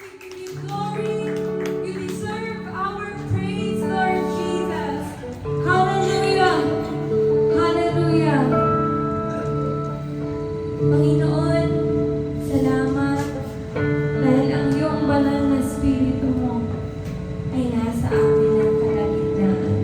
We give you glory. You deserve our praise, Lord Jesus. Hallelujah. Hallelujah. Panginoon, salamat dahil ang iyong banal na Espiritu mo ay nasa amin ng kalagitnaan.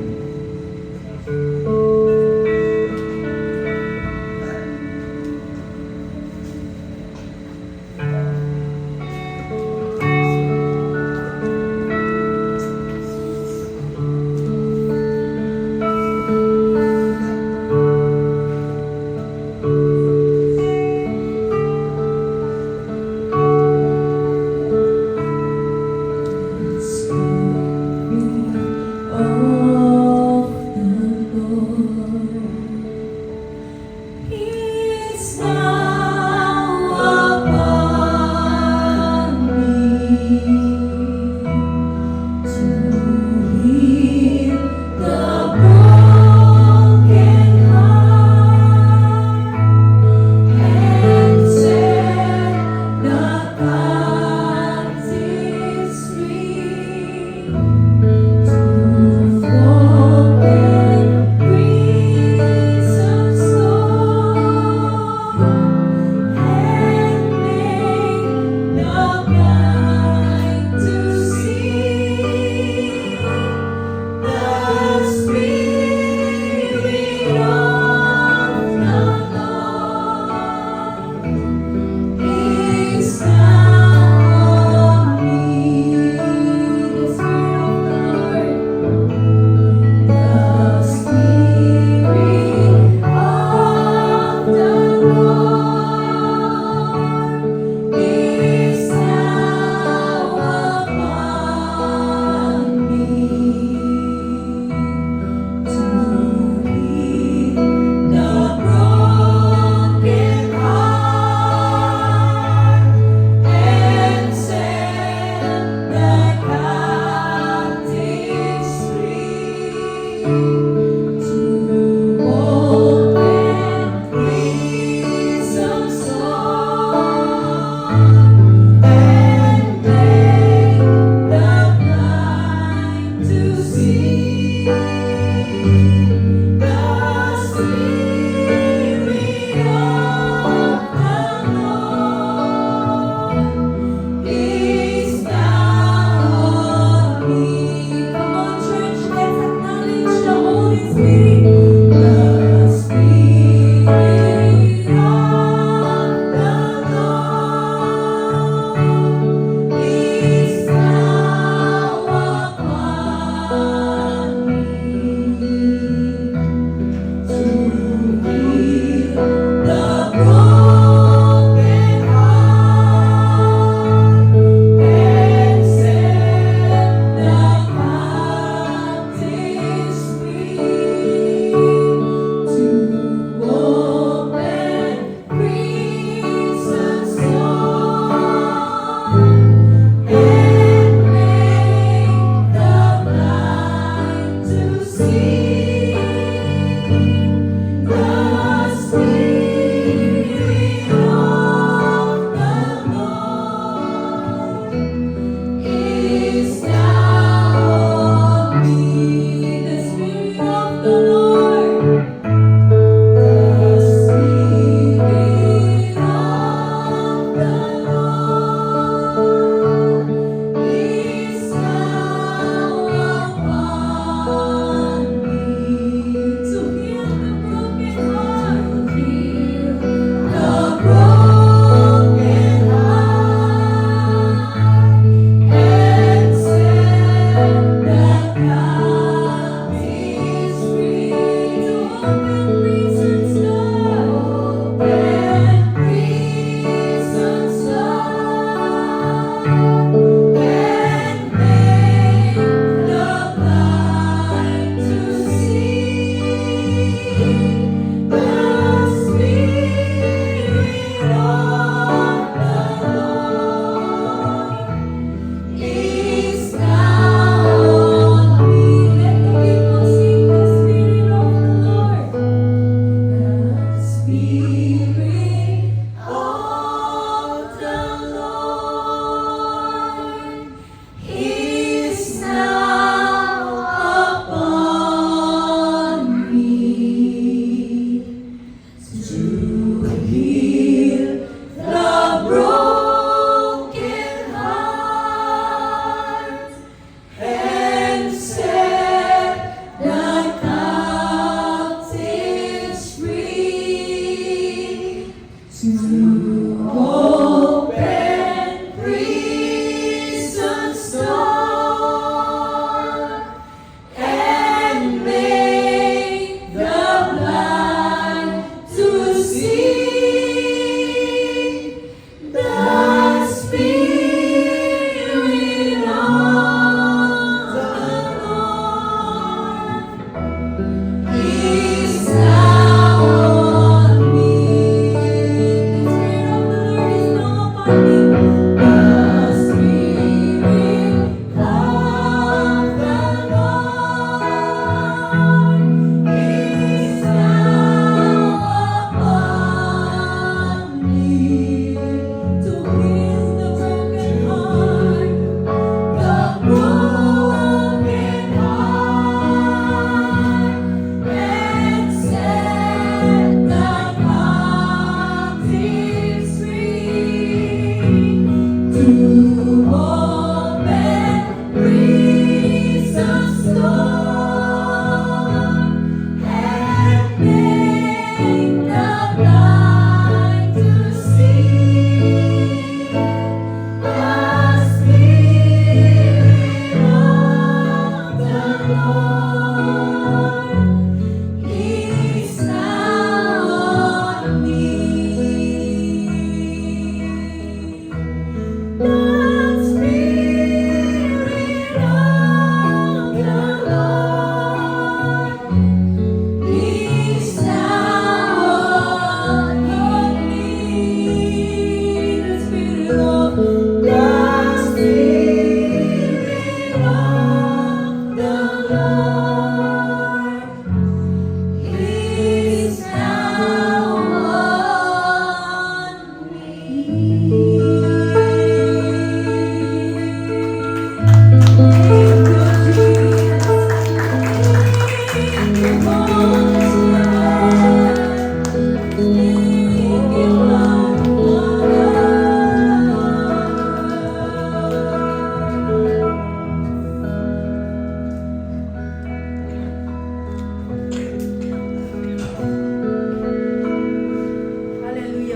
Hallelujah,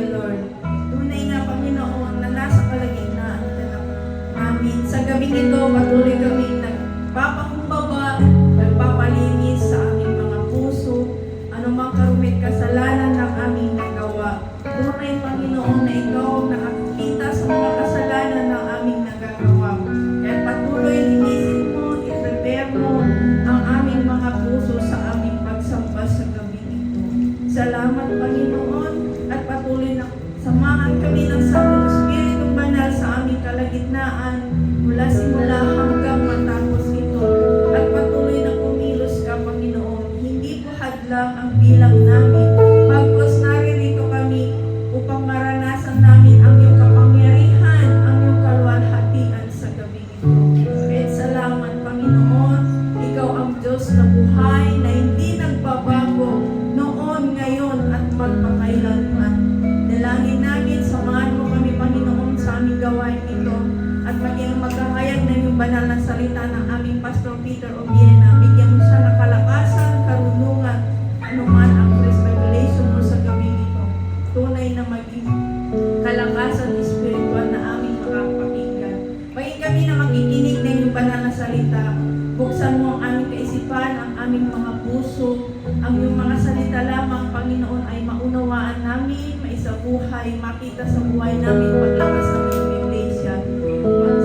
Lord. Tunay nga, Panginoon, na nasa kalagitnaan ka namin. Sa gabing ito, patuloy kami nagpapakumbaba, nagpapalinis sa aming mga puso, anumang karumit kasalanan ng aming nagawa. Tunay, Panginoon, na ikaw ang nakakita sa mga kasalanan ng aming nagagawa. Kaya patuloy, linisin mo, i-prepare mo ang aming mga puso sa aming pagsamba sa gabing ito. Salamat, Panginoon, at patuloy na samahan kami ng Santong Espiritu Banal sa aming kalagitnaan mula simula hanggang matapos ito. At patuloy na kumilos ka, Panginoon. Hindi po hadlang ang bilang namin. Bagkus naririto kami upang maranasan namin ang iyong kapangyarihan, ang iyong kaluwalhatian sa gabi ito. Kaya salamat, Panginoon. Ikaw ang Diyos na buhay na hindi nagbabago noon, ngayon, at magpakailanman. Dalangin namin, samahan mo kami, Panginoon, sa aming gawain ito at maging magkahayag na yung banal na salita ng aming Pastor Peter Obiena. Bigyan mo siya ng kalakasan, karunungan, anuman ang revelation mo sa gabi ito. Tunay na maging kalakasan espiritual na aming makapakinggan. Maging kami na makikinig ng yung banal na salita. Buksan mo ang aming kaisipan, ang aming mga puso, ang iyong mga salita lamang, Panginoon, ay maunawaan namin, maisabuhay, makita sa buhay namin, paglabas ng iyong iglesia.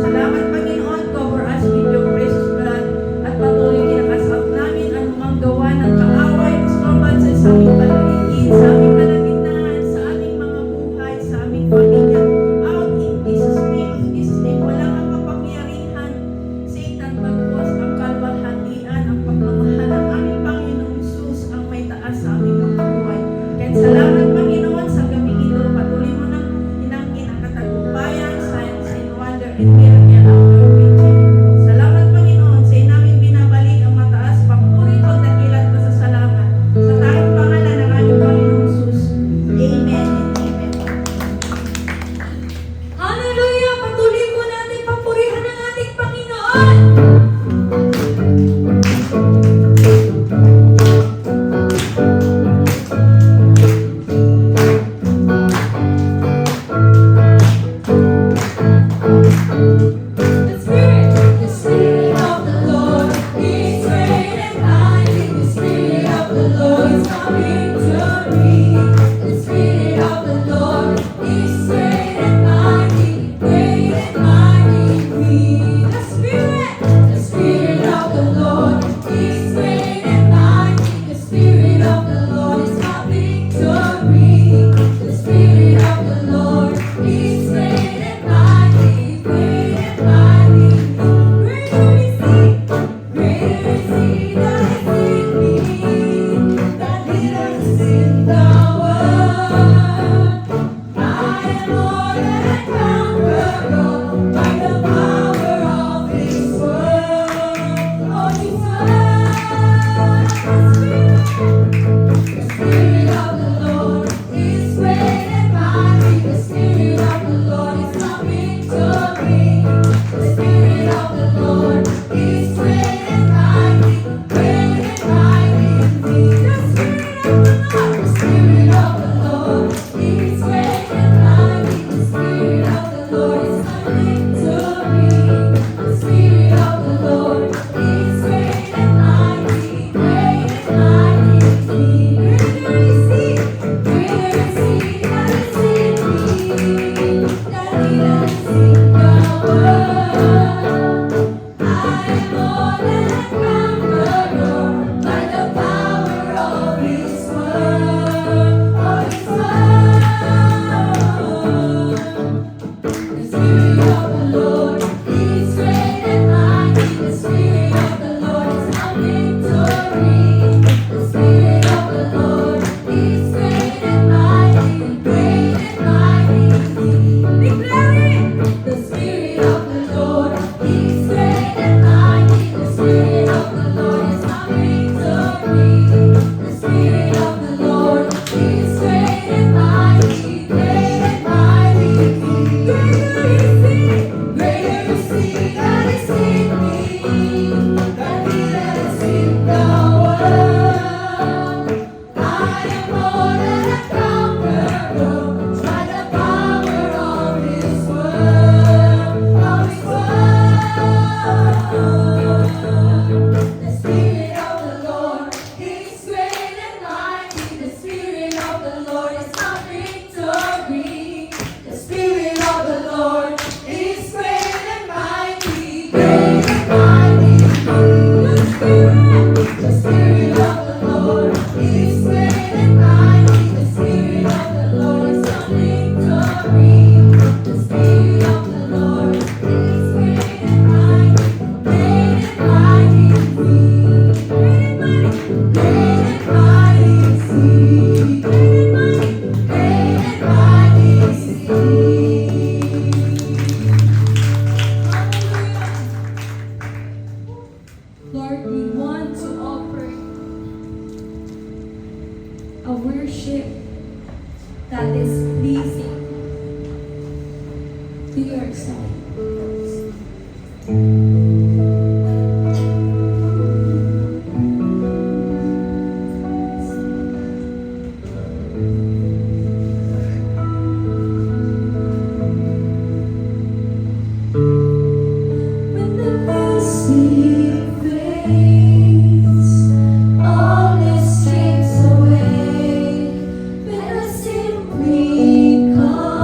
Salamat, Panginoon, cover us with your precious blood, at patuloy kinakasap namin anumang gawa ng kaaway, disturban sa aming paligid, sa aming kalagitnaan, sa aming mga buhay, sa aming pamilya. Out in Jesus' name, walang ang kapangyarihan, Satan, bagpos ang kalwalhatian, ang pagmamahal ng aming Panginoon Jesus ang may taas sa aming mga buhay. Kaya salamat, Panginoon, sa gabing ito. Patuloy mo nang inangkin ang katagumpayan, signs and wonder and miracle a worship that is pleasing to your sight. When the music fades, all this takes away. When I simply come,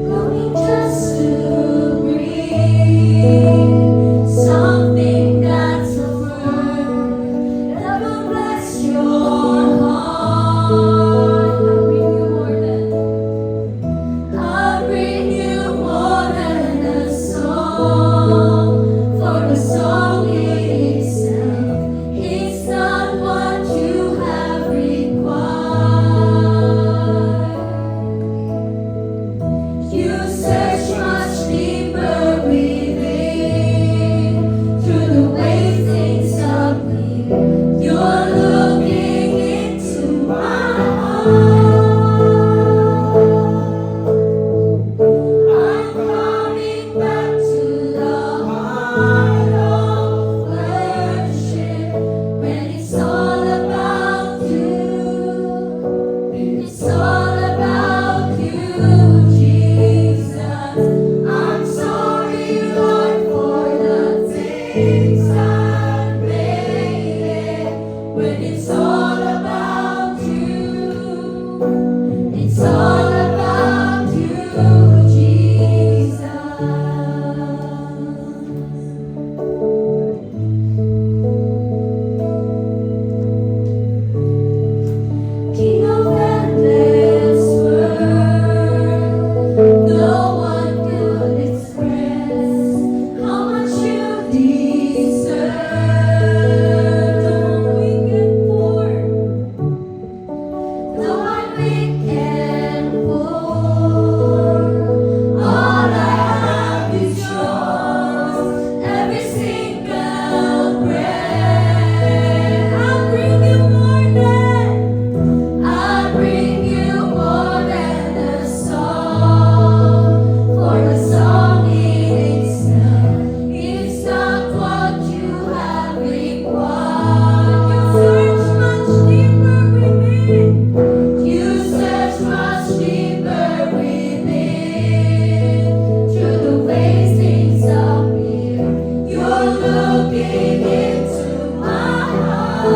longing just to breathe something that's a word that will bless your heart. I'll bring you more than a song, for the song itself is not what you have required. You search much deeper within, through the way things appear. You're looking into my heart. I'm coming back to the heart of worship, when it's all about you. It's all about you, Jesus. I'm sorry, Lord, for the things I've made it. When it's all about you, it's all about you, Jesus. King of endless world, no one could express how much you deserve. Though I'm weak and poor, all I have is yours. Every single breath, I'll bring you more than a song, for the song itself is not what you have required. You search much deeper within, through the ways things appear. You're looking into my heart.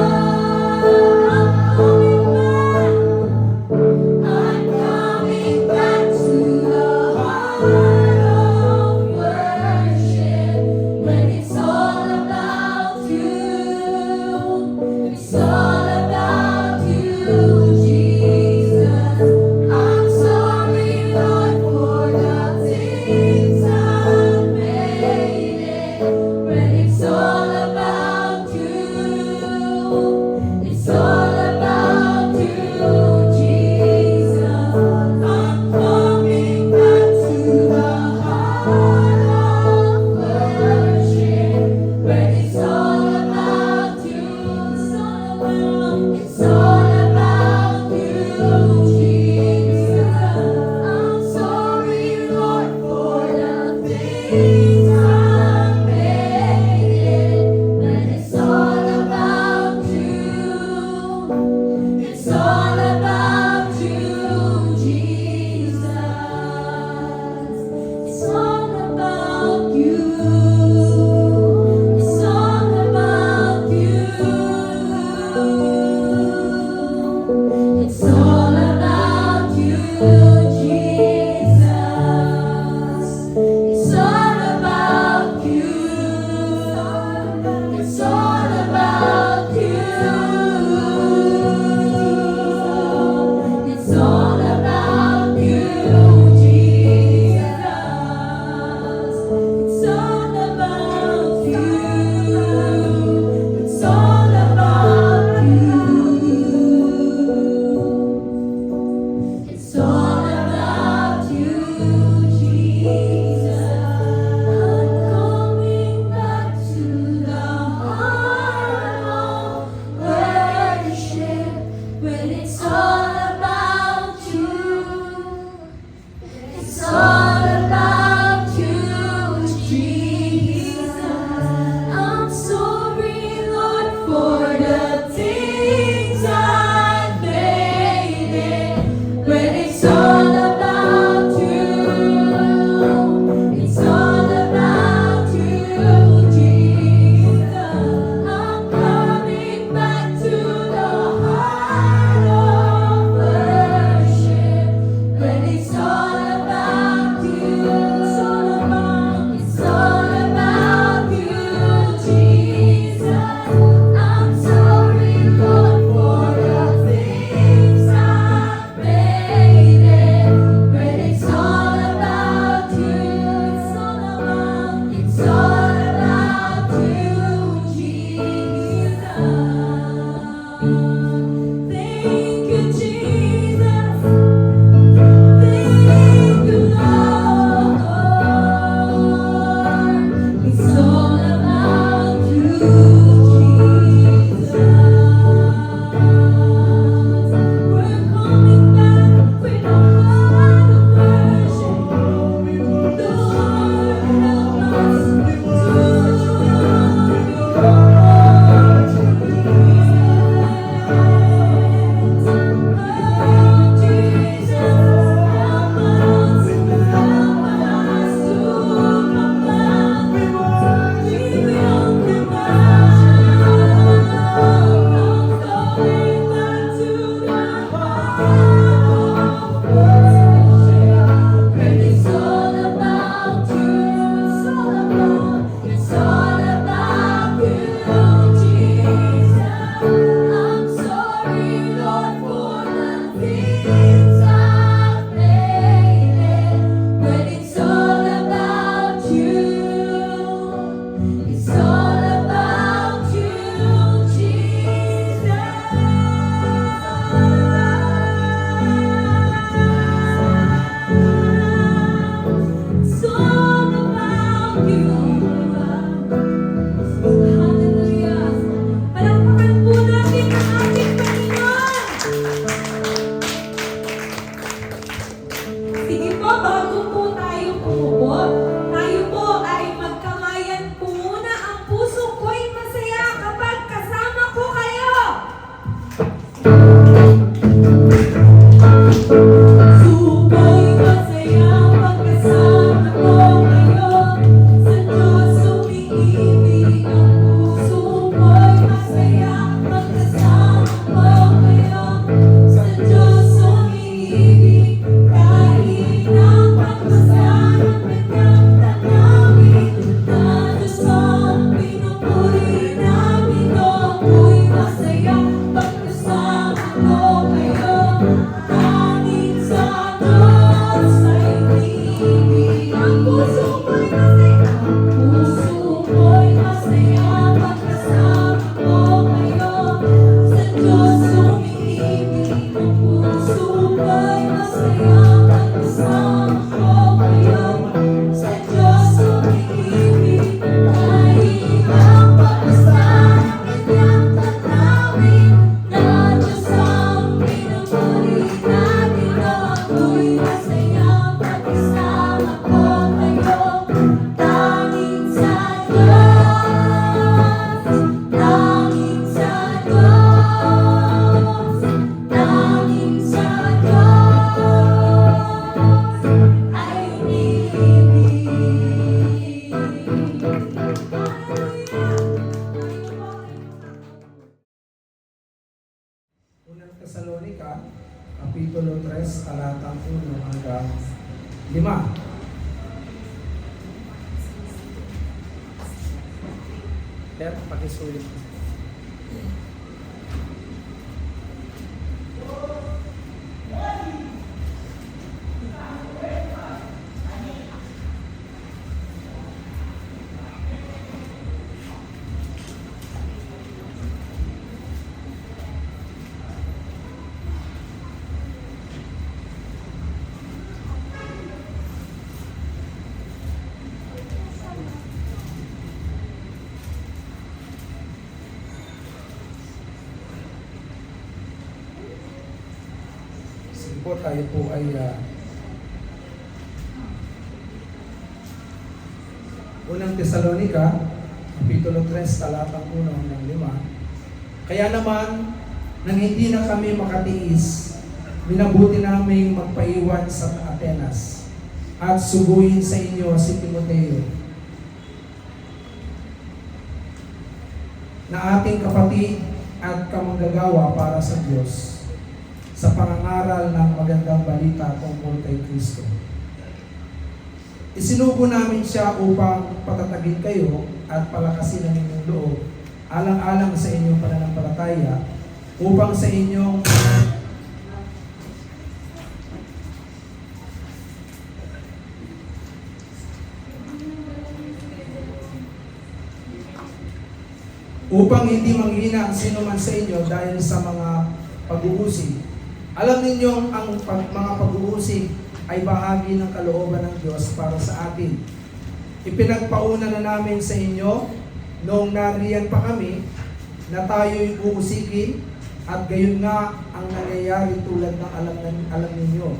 I'm coming back to the heart of worship, when it's all about you. It's all about you, Jesus. I'm sorry, Lord, for the things I've made it. When it's all about you, it's all about you, Jesus. I'm coming back to the heart of worship, when it's all about you. It's all about you, Jesus. I'm sorry, Lord, for the things I've made it. 3, talatang 1 hanggang 5. Pero pakisulit. Sige po, tayo po ay unang Tesalonica, Kapitulo 3, talatang 1 hanggang 5. Kaya naman, nang hindi na kami makatiis, minabuti namin magpaiwan sa Atenas at subuhin sa inyo si Timoteo, na ating kapatid at kamanggagawa para sa Diyos, sa pangangaral ng magandang balita tungkol kay Kristo. Isinugo namin siya upang patatagin kayo at palakasin ang inyong loob, alang-alang sa inyong pananampalataya, upang sa inyong upang hindi manghina ang sino man sa inyo dahil sa mga pag-uusig. Alam ninyong ang mga pag-uusig ay bahagi ng kalooban ng Diyos para sa atin. Ipinagpauna na namin sa inyo noong nariyan pa kami na tayo'y uusigin, at gayon nga ang nangyayari tulad ng alam ninyo.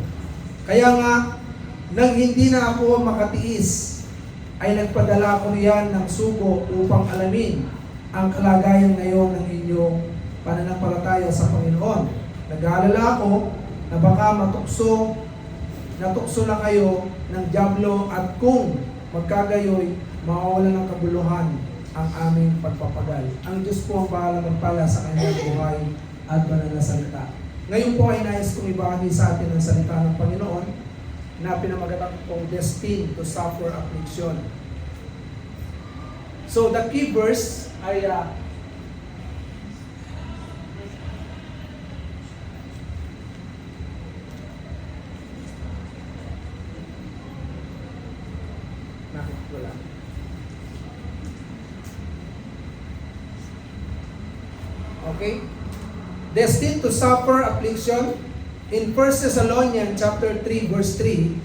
Kaya nga, nang hindi na ako makatiis, ay nagpadala ko riyan ng sugo upang alamin ang kalagayan ngayon ng inyong pananampalataya sa Panginoon. Nag-aalala ako na baka natukso na kayo ng dyablo, at kung magkagayoy, mawawalan ng kabuluhan ang aming pagpapagal. Ang Diyos po ang bahala magpala sa kanyang buhay at banal na salita. Ngayon po ay nais kong ibahagi sa atin ang salita ng Panginoon na pinamagatan kong destined to suffer affliction. So the key verse ay wala. Okay? Destined to suffer affliction in 1 Thessalonians chapter 3 verse 3,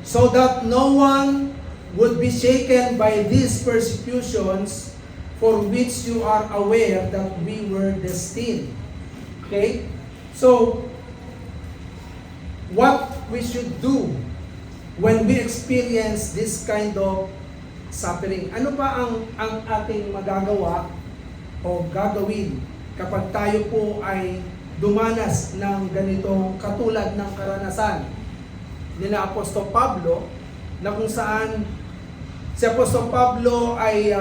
so that no one would be shaken by these persecutions, for which you are aware that we were destined. Okay? So, what we should do when we experience this kind of suffering? Ano ba ang ating magagawa o gagawin kapag tayo po ay dumanas ng ganitong katulad ng karanasan ni na Apostol Pablo, na kung saan si Apostol Pablo ay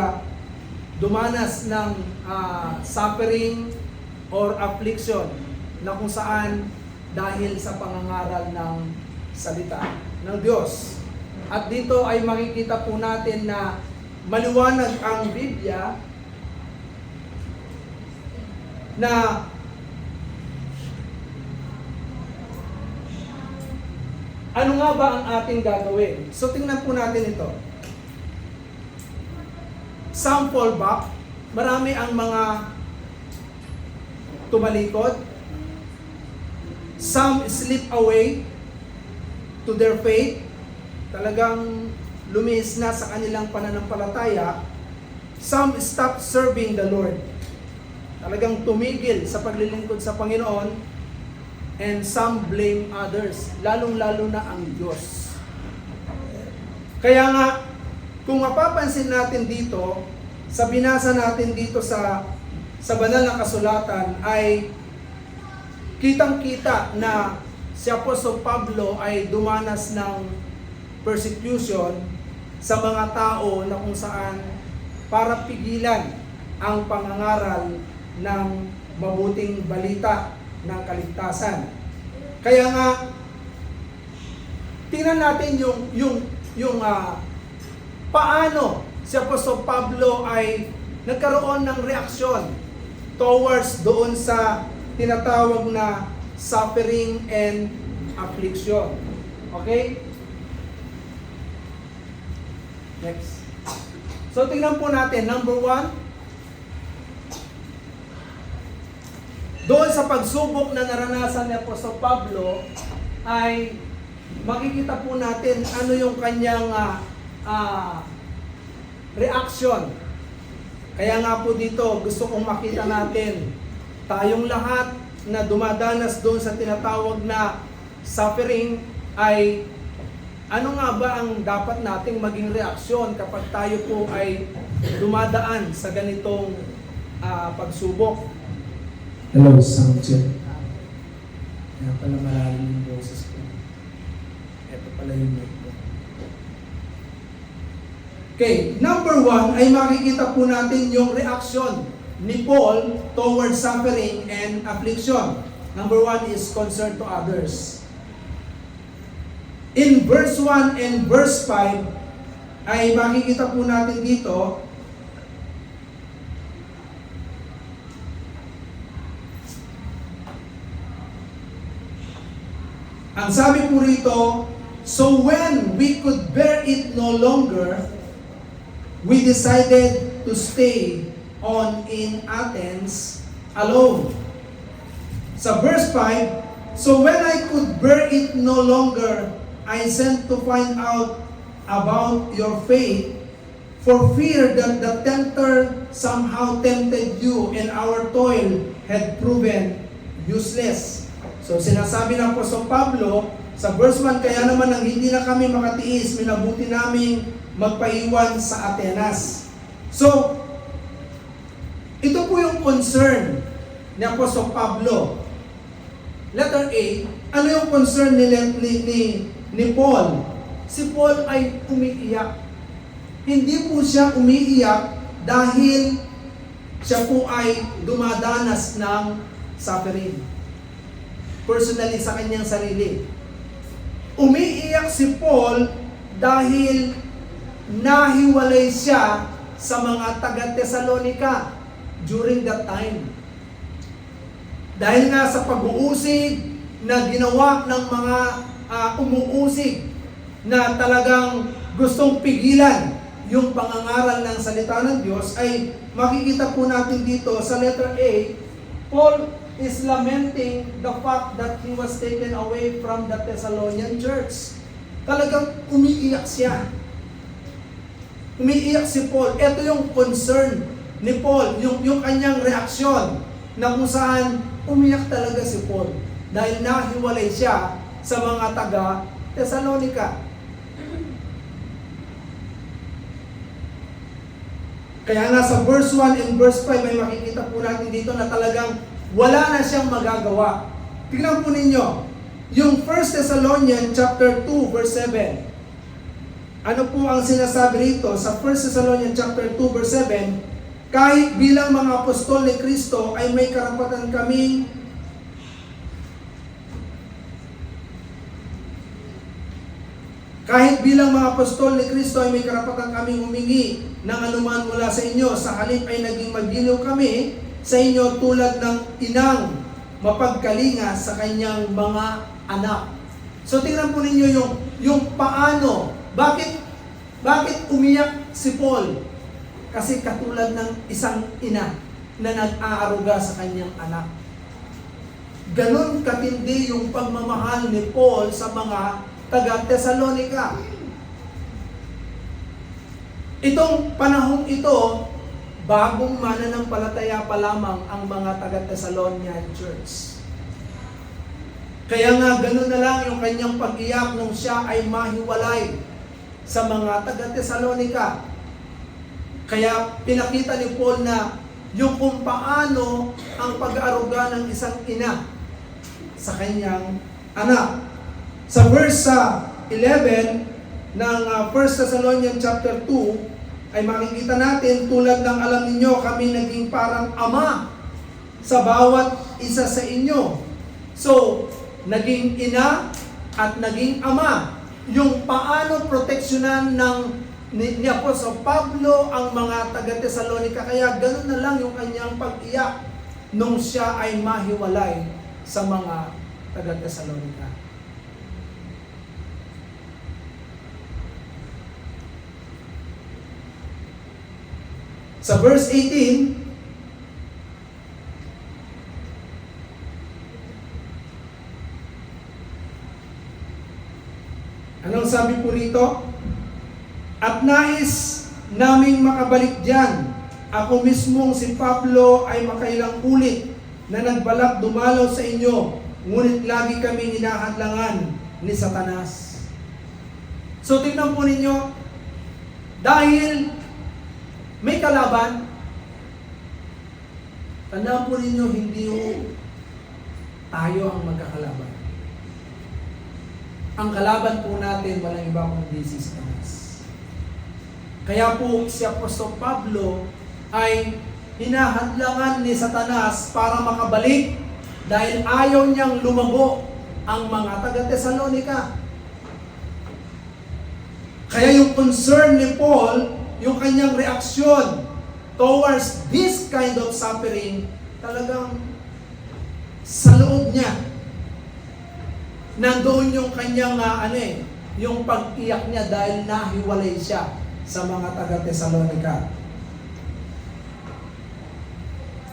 dumanas ng suffering or affliction, na kung saan dahil sa pangangaral ng salita ng Diyos. At dito ay makikita po natin na maliwanag ang Biblia na ano nga ba ang ating gagawin. So tingnan po natin ito. Some fall back, marami ang mga tumalikod. Some slip away to their faith, talagang lumihis na sa kanilang pananampalataya. Some stop serving the Lord, talagang tumigil sa paglilingkod sa Panginoon. And some blame others, lalong-lalo na ang Diyos. Kaya nga, kung mapapansin natin dito, sa binasa natin dito sa banal na kasulatan, ay kitang-kita na si Apostol Pablo ay dumanas ng persecution sa mga tao na kung saan para pigilan ang pangangaral ng mabuting balita ng kaligtasan. Kaya nga, tingnan natin paano si Apostol Pablo ay nagkaroon ng reaksyon towards doon sa tinatawag na suffering and affliction. Okay? Next. So tingnan po natin, number 1, doon sa pagsubok na naranasan ni Apostol Pablo ay makikita po natin ano yung kanyang reaction. Kaya nga po dito, gusto kong makita natin, tayong lahat na dumadanas doon sa tinatawag na suffering ay ano nga ba ang dapat nating maging reaksyon kapag tayo po ay dumadaan sa ganitong pagsubok. Hello, sound check. Kaya pala malalim yung boses ko. Ito pala yung mic ko. Okay, number 1 ay makikita po natin yung reaction ni Paul towards suffering and affliction. Number 1 is concern to others. In verse 1 and verse 5 ay makikita po natin dito ang sabi po rito, so when we could bear it no longer, we decided to stay on in Athens alone. Sa verse 5, so when I could bear it no longer, I sent to find out about your faith, for fear that the tempter somehow tempted you and our toil had proven useless. So sinasabi ng Apostol Pablo sa verse 1, kaya naman nang hindi na kami makatiis, minabuti naming magpaiwan sa Atenas. So, ito po yung concern ni Apostol Pablo. Letter A, ano yung concern ni Paul? Si Paul ay umiiyak. Hindi po siya umiiyak dahil siya po ay dumadanas ng suffering. Personally sa kanyang sarili. Umiiyak si Paul dahil nahiwalay siya sa mga taga-Tesalonica during that time. Dahil nga sa pag-uusig na ginawa ng mga umuusig na talagang gustong pigilan yung pangangaral ng salita ng Diyos, ay makikita po natin dito sa letter A, Paul is lamenting the fact that he was taken away from the Thessalonian church. Talagang umiiyak siya. Umiiyak si Paul. Ito yung concern ni Paul, yung kanyang reaksyon na kung saan umiyak talaga si Paul dahil nahiwalay siya sa mga taga Thessalonica. Kaya nga sa verse 1 and verse 5 ay makikita po natin dito na talagang wala na siyang magagawa. Tingnan po ninyo, yung 1 Thessalonians chapter 2 verse 7. Ano po ang sinasabi rito sa 1 Thessalonians chapter 2 verse 7? Kahit bilang mga apostol ni Kristo ay may karapatan kaming humingi ng anuman mula sa inyo. Sa halip ay naging magiliw kami sa inyo tulad ng inang mapagkalinga sa kanyang mga anak. So tingnan po ninyo yung paano, bakit umiyak si Paul? Kasi katulad ng isang ina na nag-aaruga sa kanyang anak. Ganon katindi yung pagmamahal ni Paul sa mga taga-Thessalonica. Itong panahong ito, bagong mananampalataya pa lamang ang mga taga-Thessalonian church. Kaya nga gano'n na lang yung kanyang pag-iyak nung siya ay mahiwalay sa mga taga-Thessalonica. Kaya pinakita ni Paul na yung kung paano ang pag-aaruga ng isang ina sa kanyang anak. Sa verse 11 ng 1 Thessalonians chapter 2 ay makikita natin, tulad ng alam ninyo, kami naging parang ama sa bawat isa sa inyo. So, naging ina at naging ama yung paano proteksyonan ni Apostol Pablo ang mga taga-Tesalonica. Kaya ganun na lang yung kanyang pag-iyak nung siya ay mahiwalay sa mga taga-Tesalonica. Sa verse 18, anong sabi po rito? At nais naming makabalik diyan. Ako mismong si Pablo ay makailang ulit na nagbalak dumalaw sa inyo, ngunit lagi kaming hinahadlangan ni Satanas. So tingnan po ninyo, dahil may kalaban, tandaan po ninyo, hindi tayo ang magkakalaban. Ang kalaban po natin, walang iba kundi si Satanas. Kaya po si Apostol Pablo ay hinahadlangan ni Satanas para makabalik dahil ayaw niyang lumago ang mga taga-Tesalonica. Kaya yung concern ni Paul, yung kanyang reaksyon towards this kind of suffering, talagang sa loob niya, nandoon yung kanyang yung pag-iyak niya dahil nahiwalay siya sa mga taga-Tesalonica.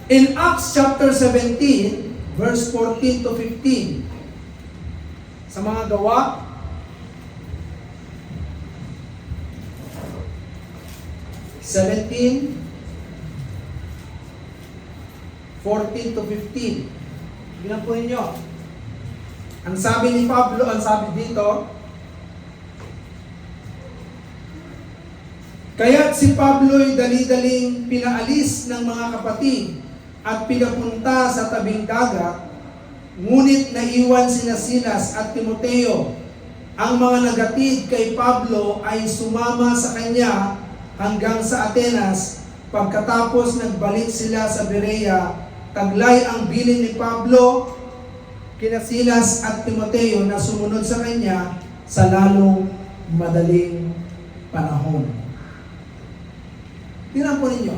In Acts chapter 17, verse 14 to 15, sa mga gawa, (17, 14 to 15. Tingnan po ninyo. Ang sabi ni Pablo, ang sabi dito, kaya't si Pablo'y dali-daling pinaalis ng mga kapatid at pinapunta sa tabing dagat, ngunit naiwan sina Silas at Timoteo. Ang mga nagatid kay Pablo ay sumama sa kanya hanggang sa Atenas. Pagkatapos nagbalik sila sa Berea, taglay ang bilin ni Pablo kina Silas at Timoteo na sumunod sa kanya sa lalong madaling panahon. Tingnan po ninyo.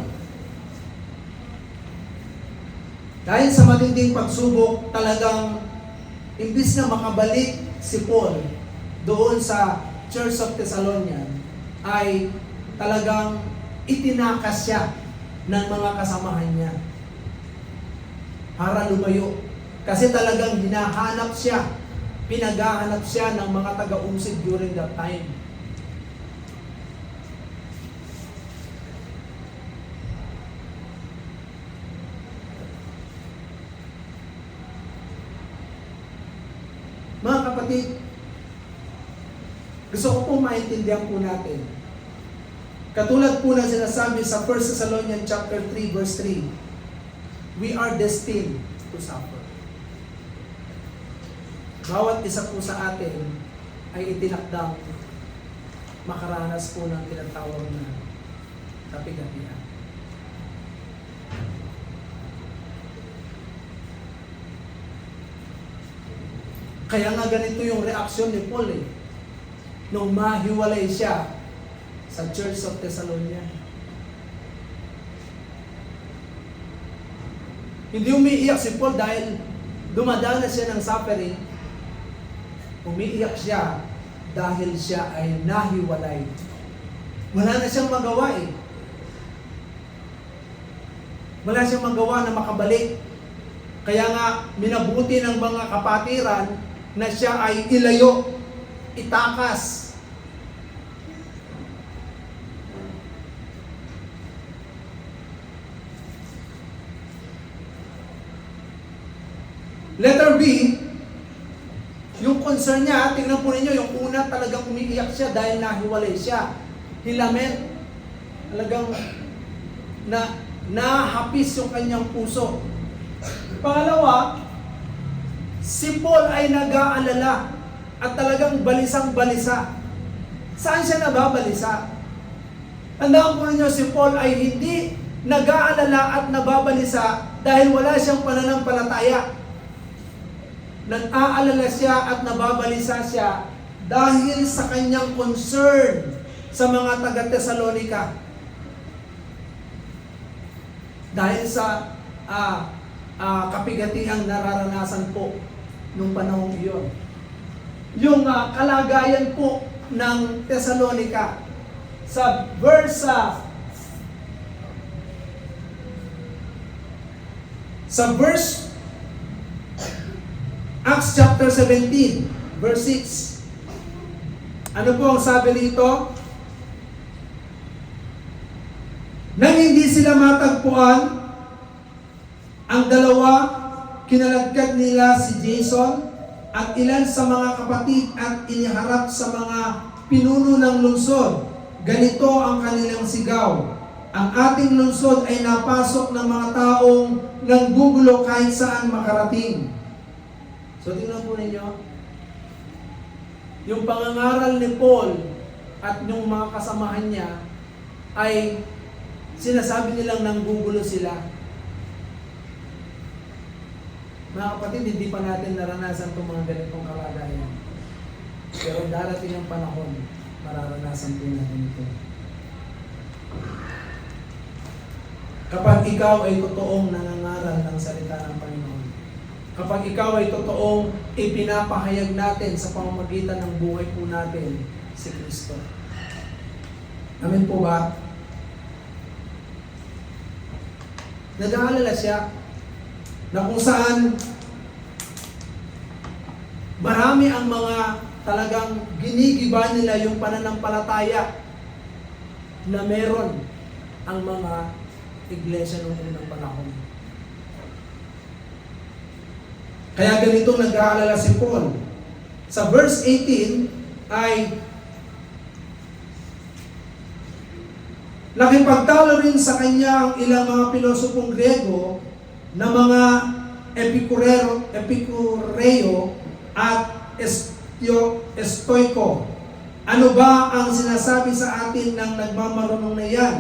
Dahil sa matinding pagsubok, talagang imbis na makabalik si Paul doon sa Church of Thessalonians, ay talagang itinakas siya ng mga kasamahan niya para lumayo. Kasi talagang hinahanap siya, pinaghahanap siya ng mga taga-umsid during that time. Mga kapatid, gusto ko po maintindihan po natin. Katulad po na sinasabi sa 1 Thessalonians chapter 3 verse 3, we are destined to suffer. Bawat isa po sa atin ay itinakdang makaranas po ng tinatawag na kapighatian. Kaya nga ganito yung reaksyon ni Paul nung mahiwalay siya sa Church of Thessalonians. Hindi umiiyak si Paul dahil dumadanas siya ng suffering. Umiiyak siya dahil siya ay nahiwalay. Wala na siyang magawa Wala siyang magawa na makabalik. Kaya nga minabuti ng mga kapatiran na siya ay ilayo, itakas. Letter B, yung concern niya, tingnan po ninyo, yung una talagang umiiyak siya dahil nahiwalay siya. Hilament, talagang nahapis yung kanyang puso. Pangalawa, si Paul ay nag-aalala at talagang balisang-balisa. Saan siya nababalisa? Tandaan po ninyo, si Paul ay hindi nag-aalala at nababalisa dahil wala siyang pananampalataya. Nag-aalala siya at nababalisa siya dahil sa kanyang concern sa mga taga-Tesalonika. Dahil sa kapigatihang nararanasan po nung panahon iyon. Yung kalagayan po ng Tesalonika sa verse Acts chapter 17 verse 6. Ano po ang sabi dito? Nang hindi sila matagpuan, ang dalawa, kinalagkat nila si Jason at ilan sa mga kapatid at iniharap sa mga pinuno ng lungsod. Ganito ang kanilang sigaw. Ang ating lungsod ay napasok ng mga taong nanggugulo kahit saan makarating. So tingnan po ninyo, yung pangangaral ni Paul at yung mga kasamahan niya ay sinasabi nilang nanggugulo sila. Mga kapatid, hindi pa natin naranasan itong mga ganitong kalagayan. Pero darating ang panahon, mararanasan po natin ito. Kapag ikaw ay totoong nangangaral ng salita ng Panginoon, kapag ikaw ay totoong ipinapahayag natin sa pamamagitan ng buhay po natin si Kristo. Amen po ba? Nag-aalala siya na kung saan marami ang mga talagang ginigiba nila yung pananampalataya na meron ang mga iglesia noong unang panahon. Kaya ganito nag-aalala si Paul. Sa verse 18 ay nakipagtalo rin sa kanya ang ilang mga pilosopong Grego na mga Epicureo at Stoiko. Ano ba ang sinasabi sa atin ng nagmamarunong na yan?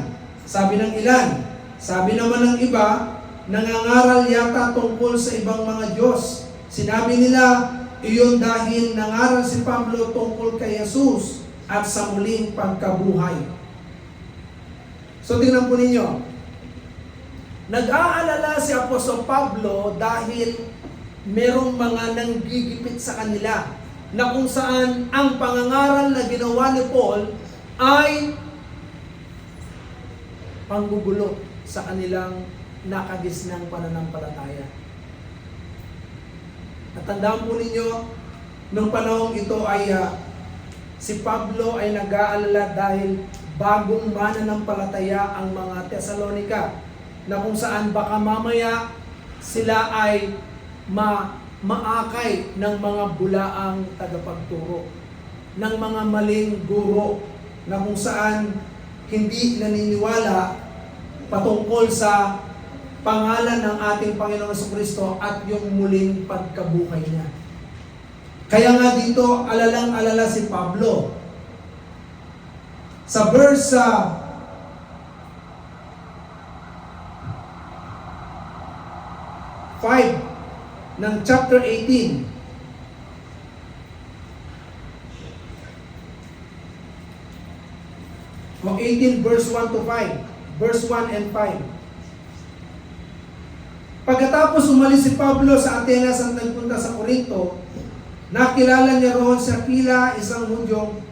Sabi ng ilan. Sabi naman ng iba, nangangaral yata tungkol sa ibang mga Diyos. Sinabi nila, iyon dahil nangaral si Pablo tungkol kay Jesus at sa muling pagkabuhay. So tingnan po ninyo, nag-aalala si Apostol Pablo dahil merong mga nanggigipit sa kanila na kung saan ang pangangaral na ginawa ni Paul ay panggugulo sa kanilang nakagisnang pananampalataya. At tandaan po ninyo, nung panahong ito ay si Pablo ay nag-aalala dahil bagong mananampalataya ang mga Tesalonika na kung saan baka mamaya sila ay maakay ng mga bulaang tagapagturo, ng mga maling guro na kung saan hindi naniniwala patungkol sa pangalan ng ating Panginoong Jesucristo at yung muling pagkabuhay niya. Kaya nga dito, alalang-alala si Pablo. Sa verse 5 ng chapter 18, o 18 verse 1 to 5. Verse 1 and 5. Pagkatapos umalis si Pablo sa Atenas at nagpunta sa Corinto, nakilala niya roon si Aquila, isang Hudyo.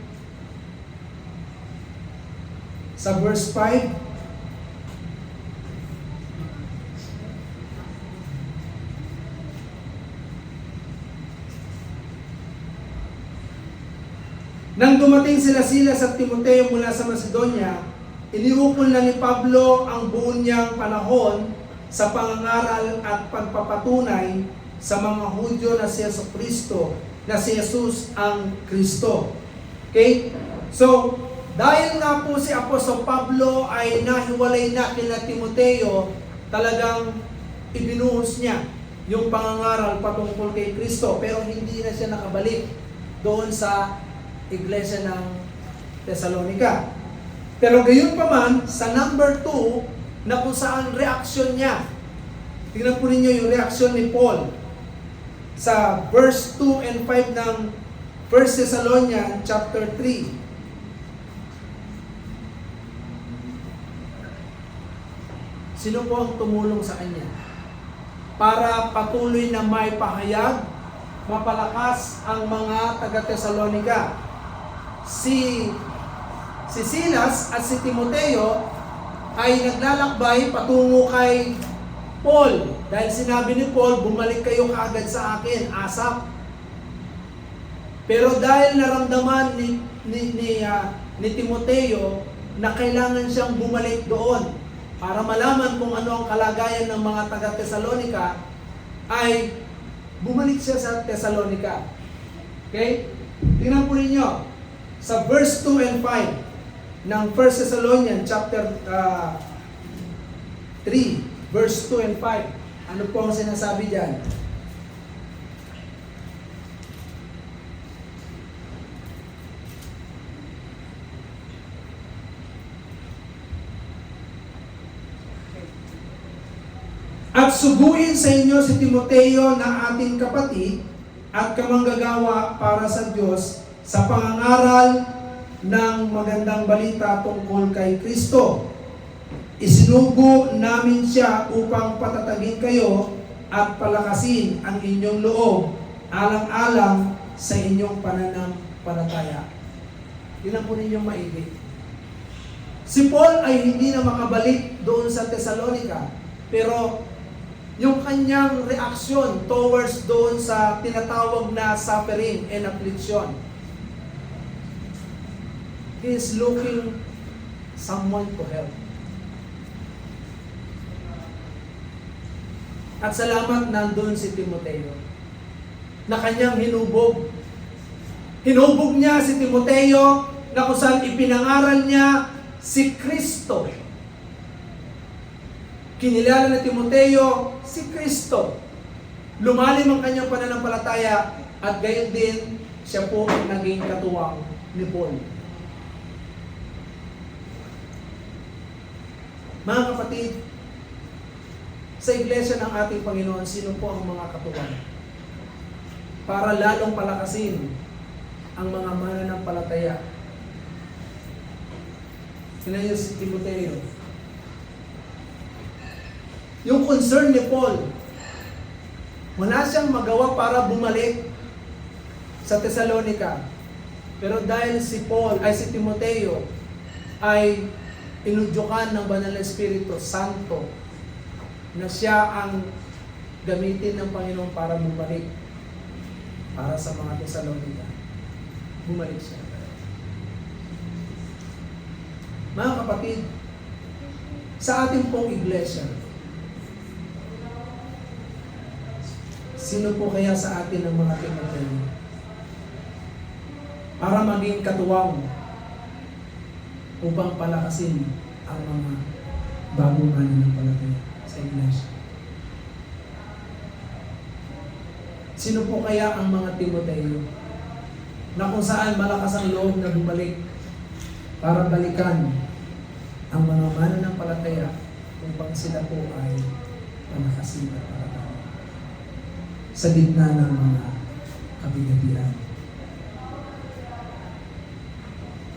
Sa verse 5, nang dumating sila sa Timoteo mula sa Macedonia, iniukol na ni Pablo ang buong niyang panahon sa pangangaral at pagpapatunay sa mga Hudyo na si Jesucristo, na si Jesus ang Kristo. Okay? So, dahil nga po si Apostol Pablo ay nahiwalay na kina Timoteo, talagang ibinuhos niya yung pangangaral patungkol kay Kristo, pero hindi na siya nakabalik doon sa iglesia ng Thessalonica. Pero gayon pa man, sa number 2, na kung saan reaksyon niya. Tingnan po ninyo yung reaksyon ni Paul. Sa verse 2 and 5 ng 1 1 Thessalonians chapter 3. Sino po ang tumulong sa kanya? Para patuloy na may pahayag, mapalakas ang mga taga-Tesalonika. Si Silas at si Timoteo ay naglalakbay patungo kay Paul. Dahil sinabi ni Paul, bumalik kayo kaagad sa akin, ASAP. Pero dahil naramdaman ni Timoteo na kailangan siyang bumalik doon para malaman kung ano ang kalagayan ng mga taga-Tesalonika, ay bumalik siya sa Tesalonika. Okay? Tingnan po ninyo sa verse 2 and 5 ng 1 Thessalonians chapter 3, verse 2 and 5. Ano po ang sinasabi diyan? At suguin sa inyo si Timoteo na ating kapatid at kamanggagawa para sa Diyos sa pangangaral ng magandang balita tungkol kay Kristo. Isinugo namin siya upang patatagin kayo at palakasin ang inyong loob alang-alang sa inyong pananampalataya. Ilan po ninyong maigi? Si Paul ay hindi na makabalik doon sa Thessalonica, pero yung kanyang reaksyon towards doon sa tinatawag na suffering and affliction, he is looking someone to help. At salamat nandun si Timoteo na kanyang hinubog. Hinubog niya si Timoteo na kung saan ipinangaral niya si Kristo. Kinilala na Timoteo si Kristo. Lumalim ang kanyang pananampalataya at gayon din siya po ang naging katuwang ni Paul. Mga kapatid, sa iglesia ng ating Panginoon, sino po ang mga katuwang? Para lalong palakasin ang mga mananampalataya. Tingnan niyo si Timoteo. Yung concern ni Paul, wala siyang magawa para bumalik sa Thessalonica. Pero dahil si Timoteo ay inudyukan ng Banal na Espiritu Santo na siya ang gamitin ng Panginoon para bumalik para sa mga Thessalonica. Bumalik siya. Mga kapatid, sa ating pong iglesia, sino po kaya sa atin ang mga Timoteo para maging katuwang upang palakasin ang mga bagong mananampalataya sa iglesia? Sino po kaya ang mga Timoteo na kung saan malakas ang loob na bumalik para balikan ang mga mananampalataya upang sila po ay palakasin at palakasin sa gitna ng mga kabigatian.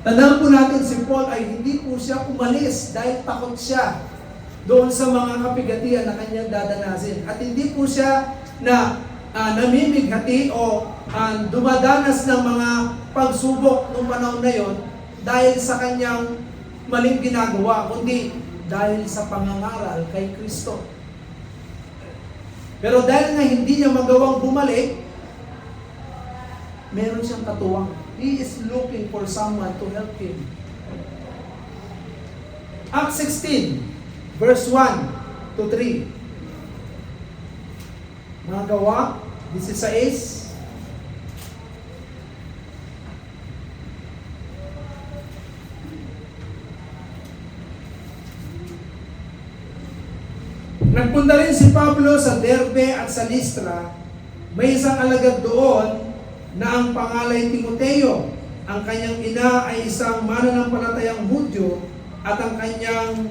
Tandaan po natin, si Paul ay hindi po siya umalis dahil takot siya doon sa mga kabigatian na kanyang dadanasin. At hindi po siya na namimighati o dumadanas ng mga pagsubok noong panahon na yon dahil sa kanyang maling ginagawa, kundi dahil sa pangangaral kay Kristo. Pero dahil nga hindi niya magawang bumalik, meron siyang katuwang. He is looking for someone to help him. Acts 16, verse 1 to 3. Mga gawa, 16. Nagpunta rin si Pablo sa Derbe at sa Listra. May isang alagad doon na ang pangalan Timoteo. Ang kanyang ina ay isang mananampalatayang Hudyo at ang kanyang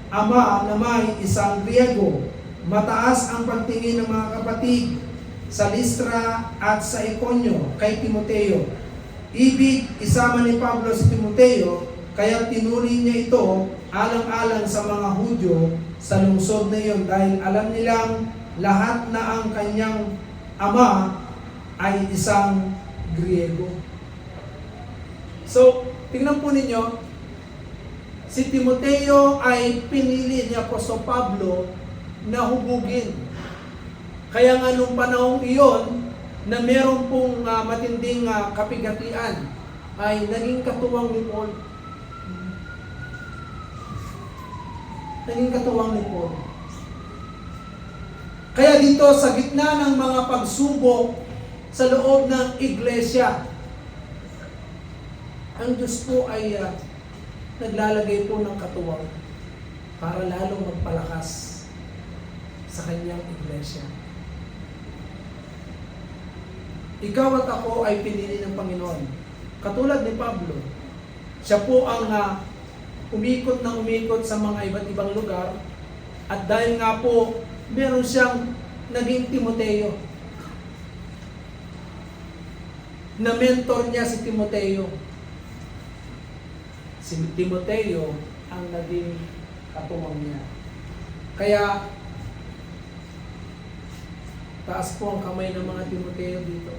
ama naman isang Griego. Mataas ang pagtingin ng mga kapatid sa Listra at sa Iconio kay Timoteo. ibig isama ni Pablo si Timoteo, kaya tinuri niya ito alang-alang sa mga Hudyo sa lungsod na iyon dahil alam nilang lahat na ang kanyang ama ay isang Griego. So, tingnan po ninyo, si Timoteo ay pinili ni Apostol Pablo na hubugin. Kaya nga nung panahong iyon, na meron pong matinding kapigatian, ay naging katuwang ni Paul. Naging katuwang ni Paul. Kaya dito, sa gitna ng mga pagsubok sa loob ng iglesia, ang Diyos po ay naglalagay po ng katuwang para lalong magpalakas sa kanyang iglesia. Ikaw at ako ay pinili ng Panginoon. Katulad ni Pablo, siya po ang umikot ng umikot sa mga iba't ibang lugar, at dahil nga po meron siyang naging Timoteo, na mentor niya si Timoteo. Si Timoteo ang naging katuwang niya. Kaya, taas po ang kamay ng mga Timoteo dito.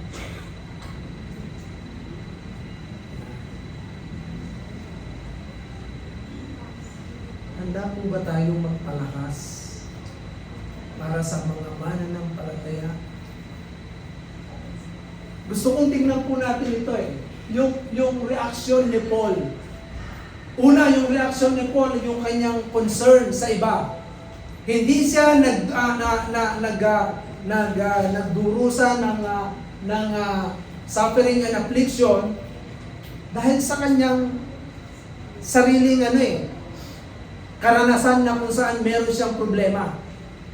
Handa po ba tayong magpalakas para sa mga mananampalataya? Gusto kong tingnan po natin ito yung reaksyon ni Paul. Una, yung reaksyon ni Paul, yung kanyang concern sa iba. Hindi siya nagdurusa ng suffering and affliction dahil sa kanyang sariling karanasan na kung saan meron siyang problema,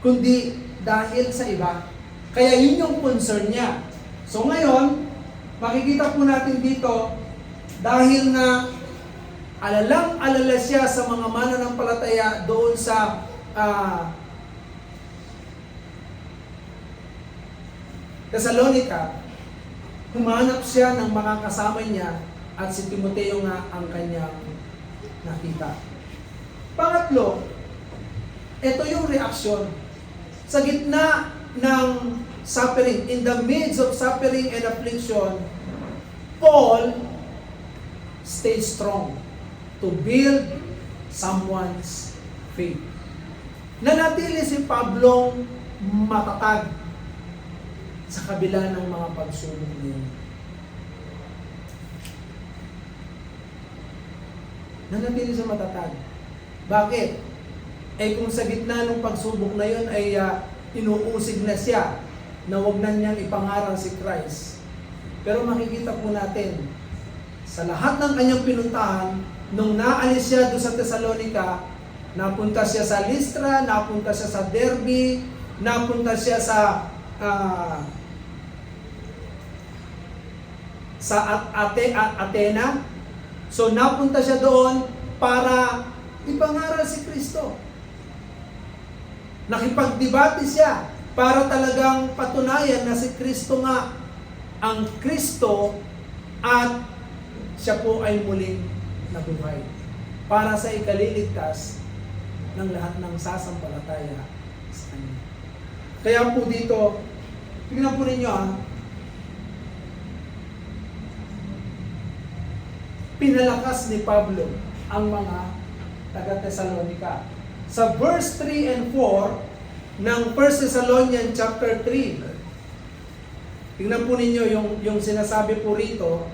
kundi dahil sa iba. Kaya yun yung concern niya. So ngayon, makikita po natin dito, dahil na alalang-alala siya sa mga mananampalataya doon sa Thessalonica, humanap siya ng mga kasama niya at si Timoteo nga ang kanyang nakita. Pangatlo, ito yung reaksyon. Sa gitna ng suffering, in the midst of suffering and affliction, Paul stayed strong to build someone's faith. Nanatili si Pablong matatag sa kabila ng mga pagsubok niya. Nanatili siya matatag. Bakit? Kung sa gitna ng pagsubok na yun ay inuusig na siya na huwag na niyang ipangaral si Christ. Pero makikita po natin, sa lahat ng kanyang pinuntahan, nung naalis siya doon sa Thessalonica, napunta siya sa Lystra, napunta siya sa Derbe, napunta siya sa Athena. So napunta siya doon para ipangaral si Kristo. Nakipagdebate siya para talagang patunayan na si Kristo nga ang Kristo at siya po ay muling nabuhay para sa ikaliligtas ng lahat ng sasampalataya sa Kanya. Kaya po dito, tingnan po ninyo pinalakas ni Pablo ang mga taga-Thessalonica. Sa verse 3 and 4 ng 1 Thessalonians chapter 3, tingnan po ninyo yung sinasabi po rito.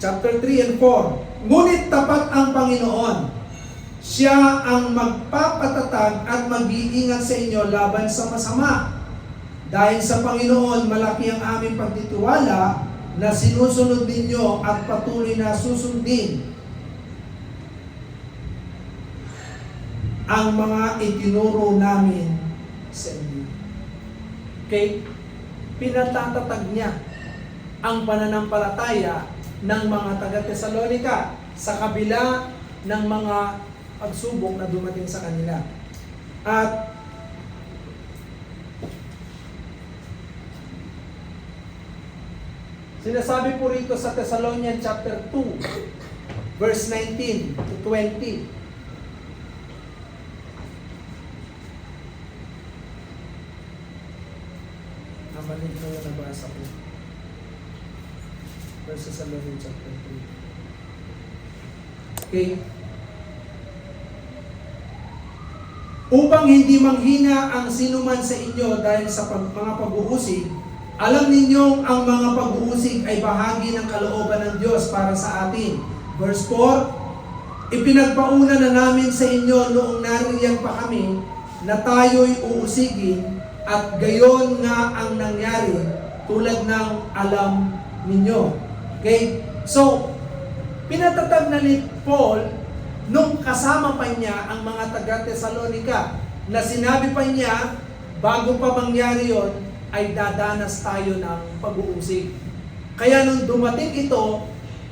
Chapter 3 and 4. Ngunit tapat ang Panginoon. Siya ang magpapatatag at mag-iingat sa inyo laban sa masama. Dahil sa Panginoon, malaki ang aming pagtitiwala na sinusunod ninyo at patuloy na susundin ang mga itinuro namin sa inyo. Okay? Pinatatatag niya ang pananampalataya ng mga taga-Thessalonica sa kabila ng mga pagsubok na dumating sa kanila. At Sinasabi po rito sa Thessalonians chapter 2, verse 19 to 20. Namalig na yung nabasa ko. Verse Thessalonians chapter 2. Okay. Upang hindi manghina ang sinuman sa inyo dahil sa mga pag-uusig, alam ninyong ang mga pag-uusig ay bahagi ng kalooban ng Diyos para sa atin. Verse 4, ipinagpauna na namin sa inyo noong nariyan pa kami na tayo'y uusigin at gayon nga ang nangyari tulad ng alam ninyo. Okay? So, pinatatag na ni Paul nung kasama pa niya ang mga taga-Tesalonica na sinabi pa niya, bago pa mangyari yon, ay dadanas tayo ng pag-uusig. Kaya nung dumating ito,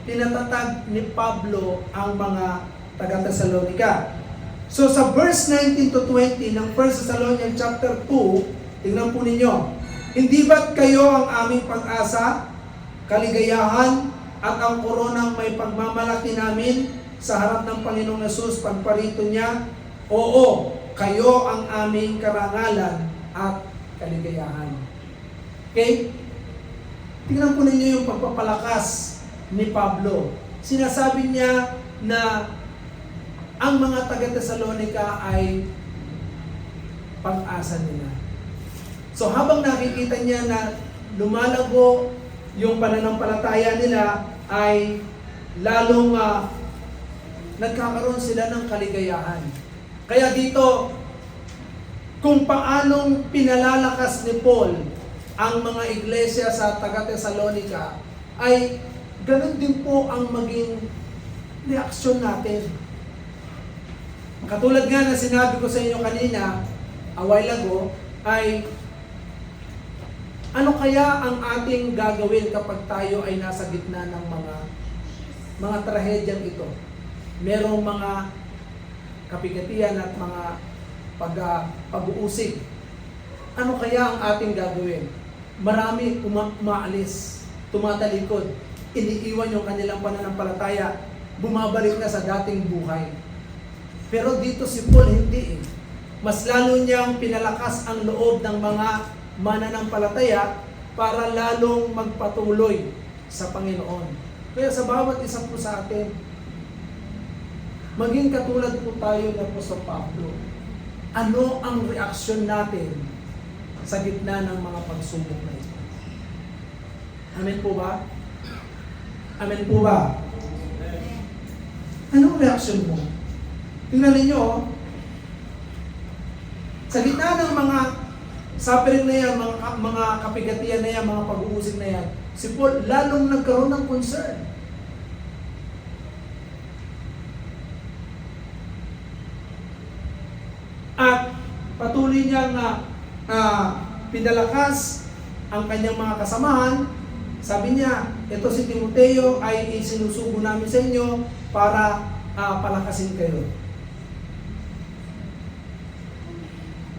pinatatag ni Pablo ang mga taga-Tesalonica. So sa verse 19 to 20 ng 1 Thessalonians chapter 2, tingnan po ninyo, hindi ba't kayo ang aming pag-asa, kaligayahan, at ang koronang may pagmamalaki namin sa harap ng Panginoong Hesus pagparito niya? Oo, kayo ang aming karangalan at kaligayahan. Okay? Tingnan po ninyo yung pagpapalakas ni Pablo. Sinasabi niya na ang mga taga-Tesalonica ay pag-asa nila. So habang nakikita niya na lumalago yung pananampalataya nila, ay lalong nagkakaroon sila ng kaligayahan. Kaya dito, kung paanong pinalalakas ni Paul ang mga iglesia sa taga-Tesalonica, ay ganun din po ang maging reaksyon natin. Katulad nga na sinabi ko sa inyo kanina, a while ago, ay ano kaya ang ating gagawin kapag tayo ay nasa gitna ng mga trahedyang ito? Merong mga kapigatian at mga pag-uusig. Ano kaya ang ating gagawin? Marami umaalis, tumatalikod, iniiwan yung kanilang pananampalataya, bumabalik na sa dating buhay. Pero dito si Paul hindi eh. Mas lalo niyang pinalakas ang loob ng mga mananampalataya para lalong magpatuloy sa Panginoon. Kaya sa bawat isa po sa atin, maging katulad po tayo ng Apostol Pablo. Ano ang reaksyon natin sa gitna ng mga pagsubok na ito? Amen po ba? Amen po ba? Anong reaksyon mo? Tingnan ninyo, sa gitna ng mga suffering na yan, mga kapigatian na yan, mga pag-uusig na yan, si Paul lalong nagkaroon ng concern. At patuloy niyang pinalakas ang kanyang mga kasamahan. Sabi niya, ito si Timoteo ay isinusugo namin sa inyo para palakasin kayo.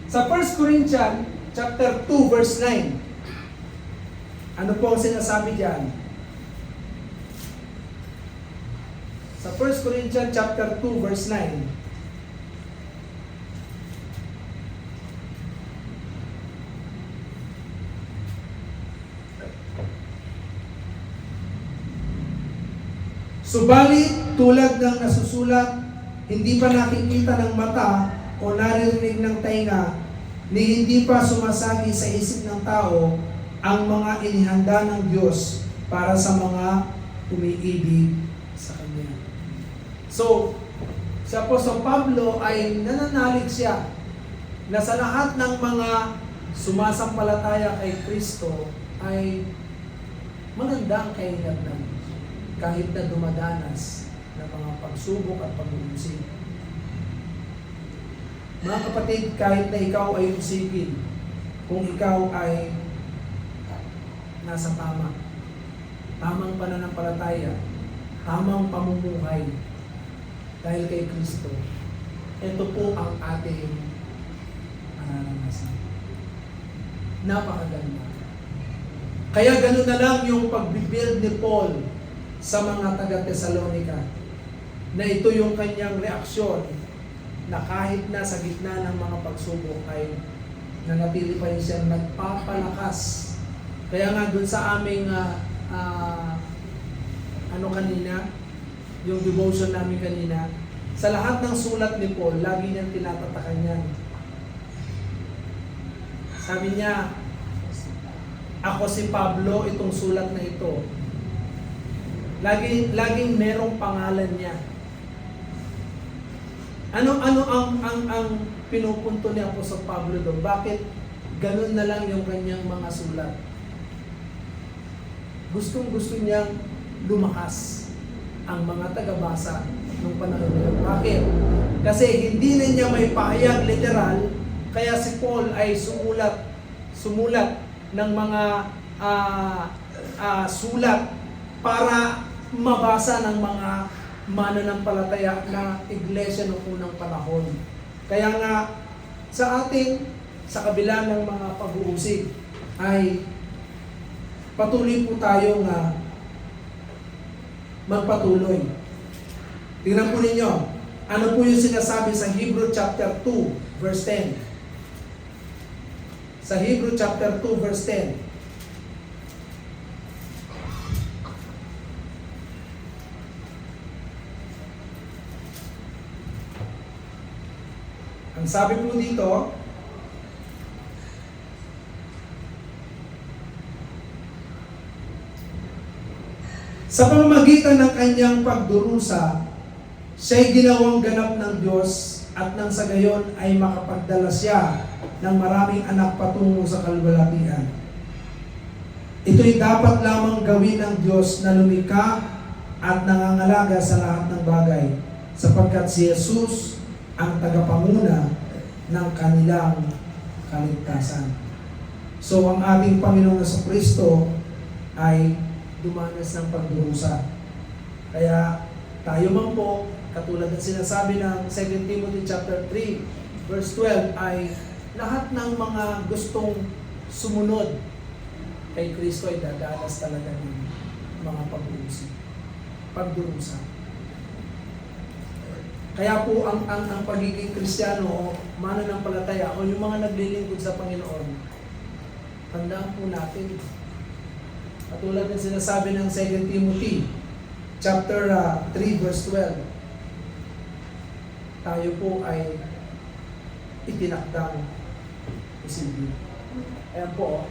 Sa 1 Corinthians chapter 2 verse 9, ano po ang sinasabi diyan? Sa 1 Corinthians chapter 2 verse 9, subalit tulad ng nasusulat, hindi pa nakikita ng mata o naririnig ng tainga, ni hindi pa sumasagi sa isip ng tao ang mga inihanda ng Diyos para sa mga umiibig sa Kanya. So, si Apostol Pablo ay nananalig siya na sa lahat ng mga sumasampalataya kay Kristo ay maganda ang kaingatnan kahit na dumadanas ng mga pagsubok at pag-uusig. Mga kapatid, kahit na ikaw ay usigin, kung ikaw ay nasa tamang pananampalataya, tamang pamumuhay dahil kay Kristo, ito po ang ating pananamasan. Napakaganda. Kaya ganun na lang yung pagbibuild ni Paul sa mga taga-Thessalonica, na ito yung kanyang reaksyon, na kahit na sa gitna ng mga pagsubok ay nanatili pa rin siyang nagpapalakas. Kaya nga dun sa aming kanina, yung devotion namin kanina, sa lahat ng sulat ni Paul, lagi niyang tinatatakan yan. Sabi niya, ako si Pablo, itong sulat na ito. Laging merong pangalan niya. Ano ang pinupunto ni Apostol Pablo doon? Bakit ganun na lang yung kanyang mga sulat? Gustong-gusto niyang lumakas ang mga tagabasa ng panahon na yun. Bakit? Kasi hindi na niya may pahayag literal, kaya si Paul ay sumulat ng mga sulat para mabasa ng mga mananampalataya na iglesia noong unang panahon. Kaya nga, sa kabila ng mga pag-uusig, ay patuloy po tayo nga magpatuloy. Tingnan po ninyo, ano po yung sinasabi sa Hebrew chapter 2, verse 10. Sa Hebrew chapter 2, verse 10. Ang sabi po dito, sa pamamagitan ng kanyang pagdurusa, siya'y ginawang ganap ng Diyos at nang sa gayon ay makapagdala siya ng maraming anak patungo sa kalwalatian. Ito'y dapat lamang gawin ng Diyos na lumikha at nangangalaga sa lahat ng bagay, sapagkat si Jesus ang tagapanguna ng kanilang kaligtasan. So ang ating Panginoong Jesucristo ay dumanas ng pagdurusa. Kaya tayo man po, katulad ng sinasabi ng 2 Timothy chapter 3, verse 12, ay lahat ng mga gustong sumunod kay Kristo ay dadanas talaga ng mga pagdurusa. Kaya po ang pagiging Kristiyano o mananampalataya o yung mga naglilingkod sa Panginoon, tandaan po natin. Katulad ng sinasabi ng 2 Timothy chapter 3 verse 12, tayo po ay itinakdang isilbi. Ayan po.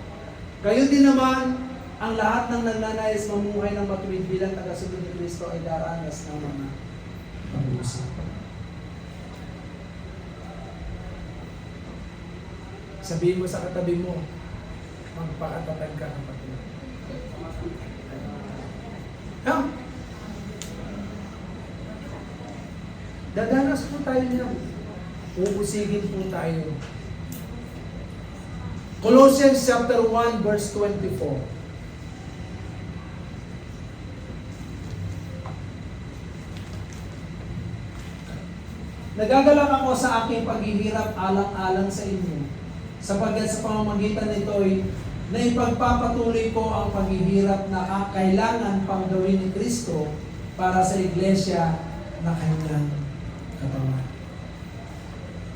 Gayon din naman, ang lahat ng nagnanais mamuhay ng matuwid bilang tagasunod ni Kristo ay daranas ng mga pag-uusap. Sabihin mo sa katabi mo, magpakatatag ka ng patuloy. Dadanas po tayo niyan. Uusigin po tayo. Colossians chapter 1 verse 24. Nagagalak ako sa aking paghihirap alang-alang sa inyo, sapagkat sa pamamagitan nito'y na ipagpapatuloy ko ang paghihirap na kailangan pang gawin ni Kristo para sa iglesia na kanyang katawan.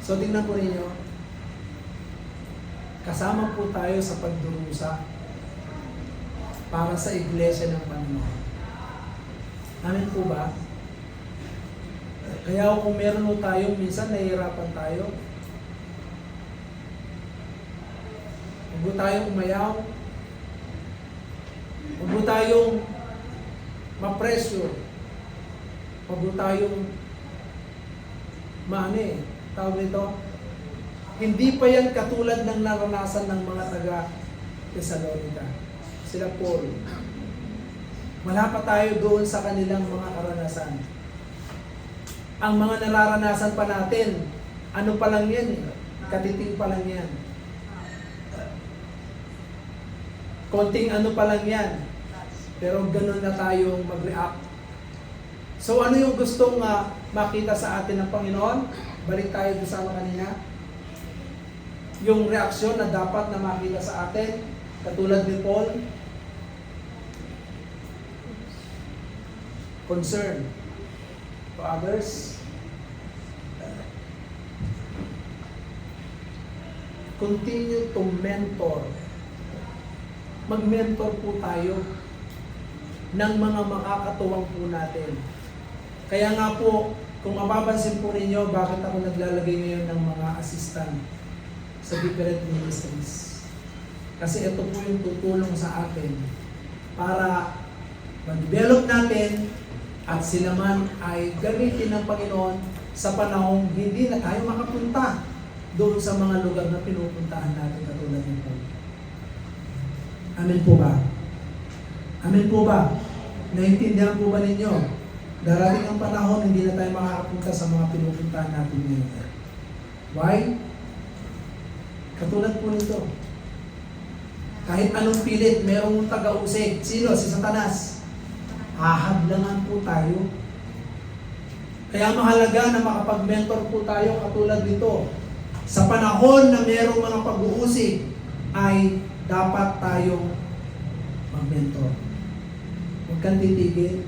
So tingnan po ninyo, kasama po tayo sa pagdurusa para sa iglesia ng Panginoon. Amen po ba? Kaya kung meron mo tayong minsan nahihirapan tayo, huwag mo tayong umayaw, huwag mo tayong ma-pressure, huwag mo tayong tawag nito, hindi pa yan katulad ng naranasan ng mga taga-Thessalonica. Sila Paul. Wala pa tayo doon sa kanilang mga karanasan. Ang mga nararanasan pa natin, ano pa lang yan, katiting pa lang yan. Konting ano pa lang yan. Pero ganun na tayong mag-react. So ano yung gustong makita sa atin ng Panginoon? Balik tayo doon sa kanina. Yung reaksyon na dapat na makita sa atin, katulad ni Paul, concern to others. Continue to mentor. Mag-mentor po tayo ng mga makakatuwang po natin. Kaya nga po, kung mapapansin po ninyo, bakit ako naglalagay ngayon ng mga assistant sa different ministries. Kasi ito po yung tutulong sa atin para mag-develop natin at sila man ay gamitin ng Panginoon sa panahong hindi na tayo makapunta doon sa mga lugar na pinupuntahan natin katulad nito. Amen po ba? Amen po ba? Naintindihan po ba ninyo? Darating ang panahon, hindi na tayo makakapunta sa mga pinupuntahan natin ngayon. Why? Katulad po nito. Kahit anong pilit, merong taga-usig. Sino? Si Satanas. Hahadlangan po tayo. Kaya mahalaga na makapag-mentor po tayo katulad nito. Sa panahon na merong mga pag-uusig, ay dapat tayong mag-mentor. Huwag kang titigil.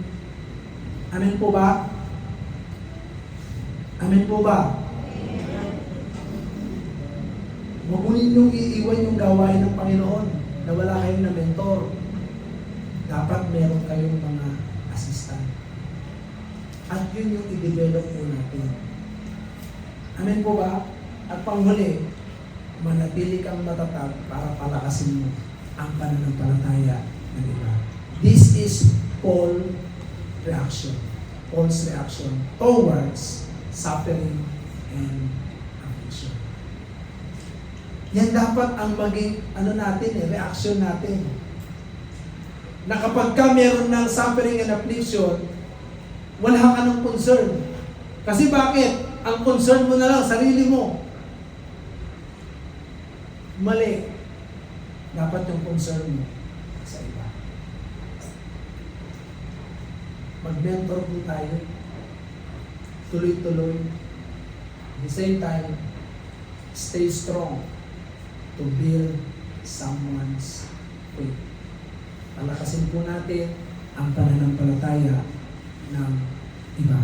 Amen po ba? Amen po ba? Huwag mo ninyong iiwan yung gawain ng Panginoon na wala kayong na mentor. Dapat meron kayong mga assistant. At yun yung i-develop po natin. Amen po ba? At panghuli, manatili kang matatag para palakasin mo ang pananampalataya ng iba. This is Paul's reaction towards suffering and affliction. Yan dapat ang maging reaction natin. Na kapag ka meron ng suffering and affliction, wala ka ng concern. Kasi bakit? Ang concern mo na lang, sarili mo. Mali. Dapat yung concern mo sa iba. Mag-mentor po tayo. Tuloy-tuloy. At the same time, stay strong to build someone's faith. Palakasin po natin ang pananampalataya ng iba.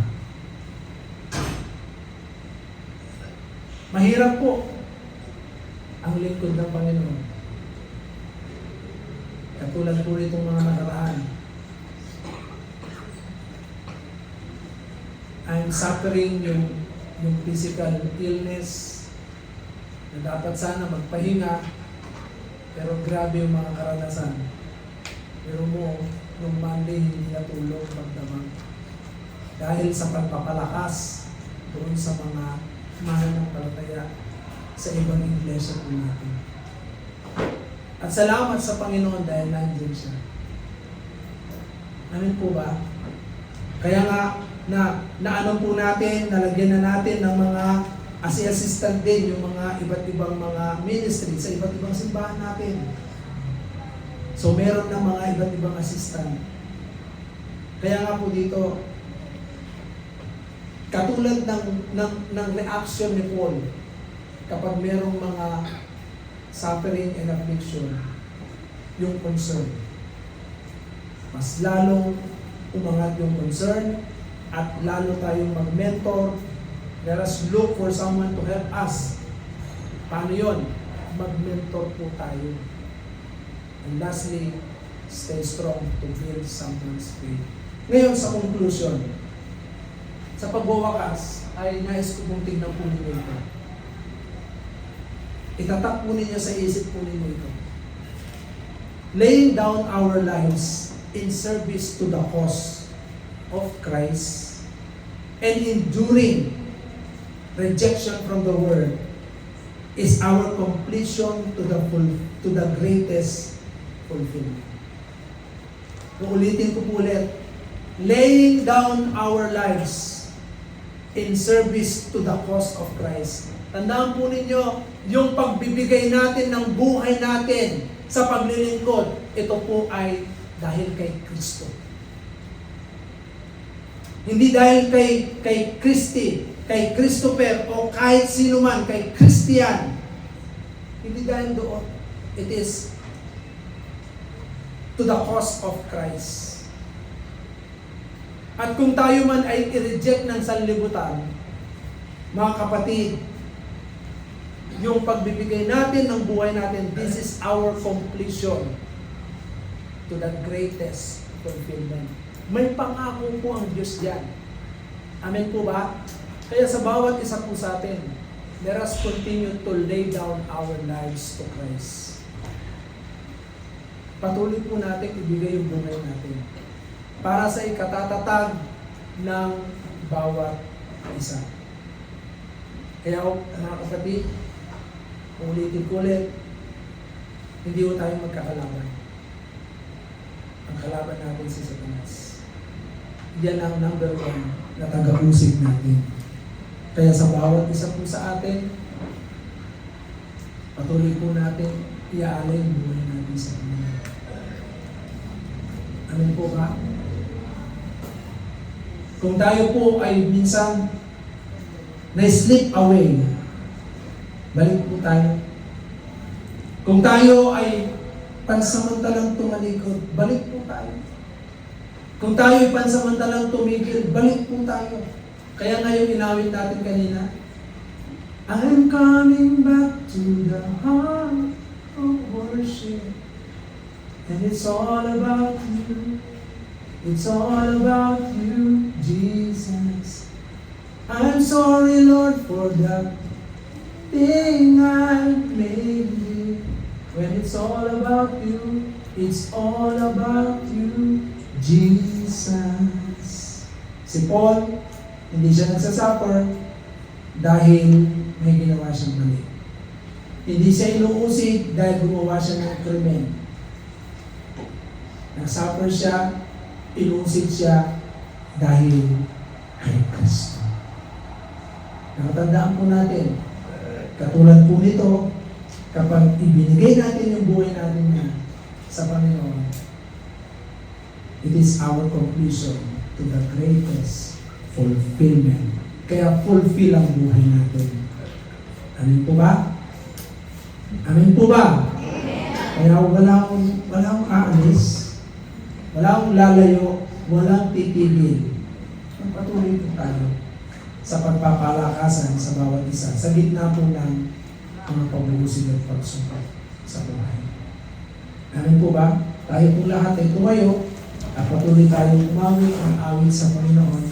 Mahirap po ang lingkod ng Panginoon. Katulad po nitong mga nakaraan. I'm suffering yung physical illness na dapat sana magpahinga, pero grabe yung mga karanasan. Pero nung Monday hindi natulog magdamag dahil sa pagpapalakas doon sa mga mananampalataya sa ibang iglesia po natin. At salamat sa Panginoon dahil nandiyan siya. Amen po ba? Kaya nga, na po natin, nalagyan na natin ng mga assistant din, yung mga iba't ibang mga ministry sa iba't ibang simbahan natin. So meron ng mga iba't ibang assistant. Kaya nga po dito, katulad ng reaction ni Paul, kapag merong mga suffering and affliction, yung concern. Mas lalong umangat yung concern at lalo tayong mag-mentor. Let us look for someone to help us. Paano yun? Mag-mentor po tayo. And lastly, stay strong to build someone's faith. Ngayon sa conclusion, sa pagwawakas ay nais ko pong tignan po ninyo ito. Itatak po ninyo sa isip po ninyo ito. Laying down our lives in service to the cause of Christ and enduring rejection from the world is our completion to the greatest fulfillment. Uulitin ko po ulit. Laying down our lives in service to the cause of Christ. Tandaan po ninyo, yung pagbibigay natin ng buhay natin sa paglilingkod, ito po ay dahil kay Kristo. Hindi dahil kay Christy, kay Christopher, o kahit sino man, kay Christian. Hindi dahil doon. It is to the cause of Christ. At kung tayo man ay i-reject ng sanlibutan, mga kapatid, yung pagbibigay natin ng buhay natin, this is our completion to the greatest fulfillment. May pangako po ang Diyos diyan. Amen po ba? Kaya sa bawat isa po sa atin, let us continue to lay down our lives to Christ. Patuloy po natin ibigay yung buhay natin para sa ikatatatag ng bawat isa. Kaya mga kapatid, ulitin ko ulit, hindi po tayo magkakalaban. Ang kalaban natin si Satanas. Yan ang number 1 na taga-usig natin. Kaya sa bawat isa po sa atin, patuloy po natin iaalay yung buhay natin sa Panginoon. Amen po ba? Kung tayo po ay minsan na-slip away, balik po tayo. Kung tayo ay pansamantalang tumalikod, balik po tayo. Kung tayo ay pansamantalang tumigil, balik po tayo. Kaya ngayon inawit natin kanina, I'm coming back to the heart of worship. And it's all about you. It's all about you, Jesus. I'm sorry, Lord, for that thing I made. When it's all about you, it's all about you, Jesus. Si Paul, hindi siya nagsasuffer dahil may ginawa siyang mali. Hindi siya inuusig dahil gumawa siya ng krimen. Nagsuffer siya, inuusig siya dahil kay Kristo. Nakatandaan po natin, katulad po nito, kapag ibinigay natin yung buhay natin na sa Panginoon, it is our completion to the greatest fulfillment. Kaya fulfill ang buhay natin. Amen po ba? Amen po ba? Kaya wala akong aalis, wala akong lalayo, walang titigil. Patuloy po tayo sa pagpapalakasan sa bawat isa, sa gitna po ng mga pag-uusig at pagsumpa sa buhay. Amen po ba? Tayo po lahat ay tumayo at patuloy tayong umawit ang awit sa Panginoon.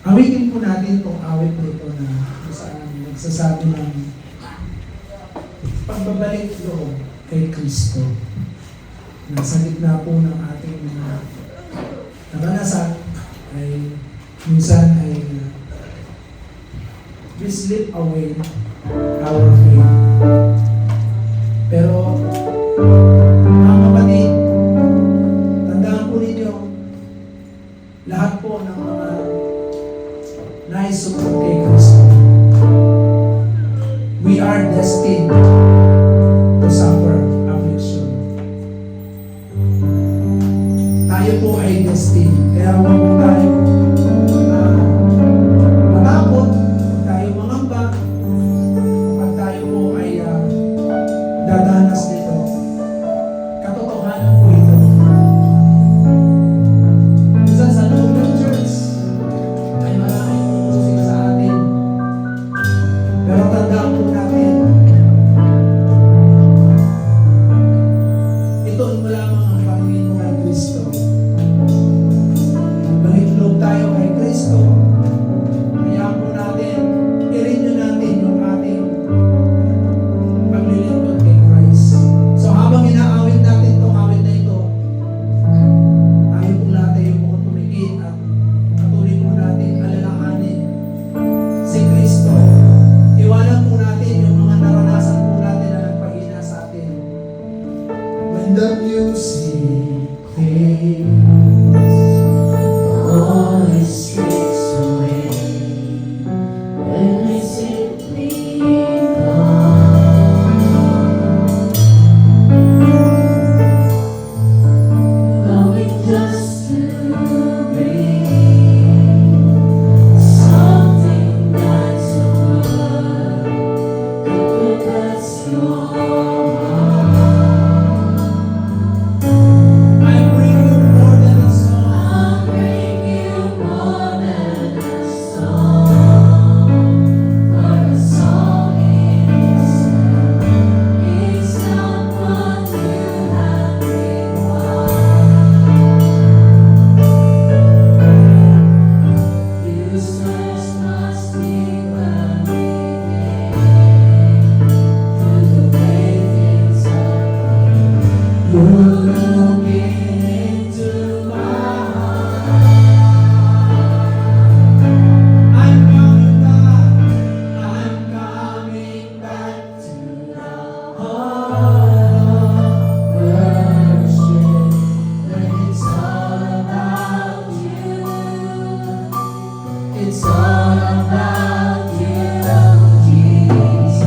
Awitin po natin itong awit na ito na saan nagsasabi ng pagbabalik loob kay Kristo. Nasa gitna po ng ating mga naranasan ay minsan ay we slip away our faith. Pero mga kapatid, tandaan po ninyo, lahat po ng mga naisupport kay Kristo, we are destined to suffer affliction. Tayo po ay destined. Kaya huwag po tayo matakot, huwag tayo mangamba, kapag tayo po ay dadanas nito. Katotohanan po ito. Minsan sa loob ng church, ay maraming usig sa atin. Pero tandaan po natin, It's all about you, Jesus.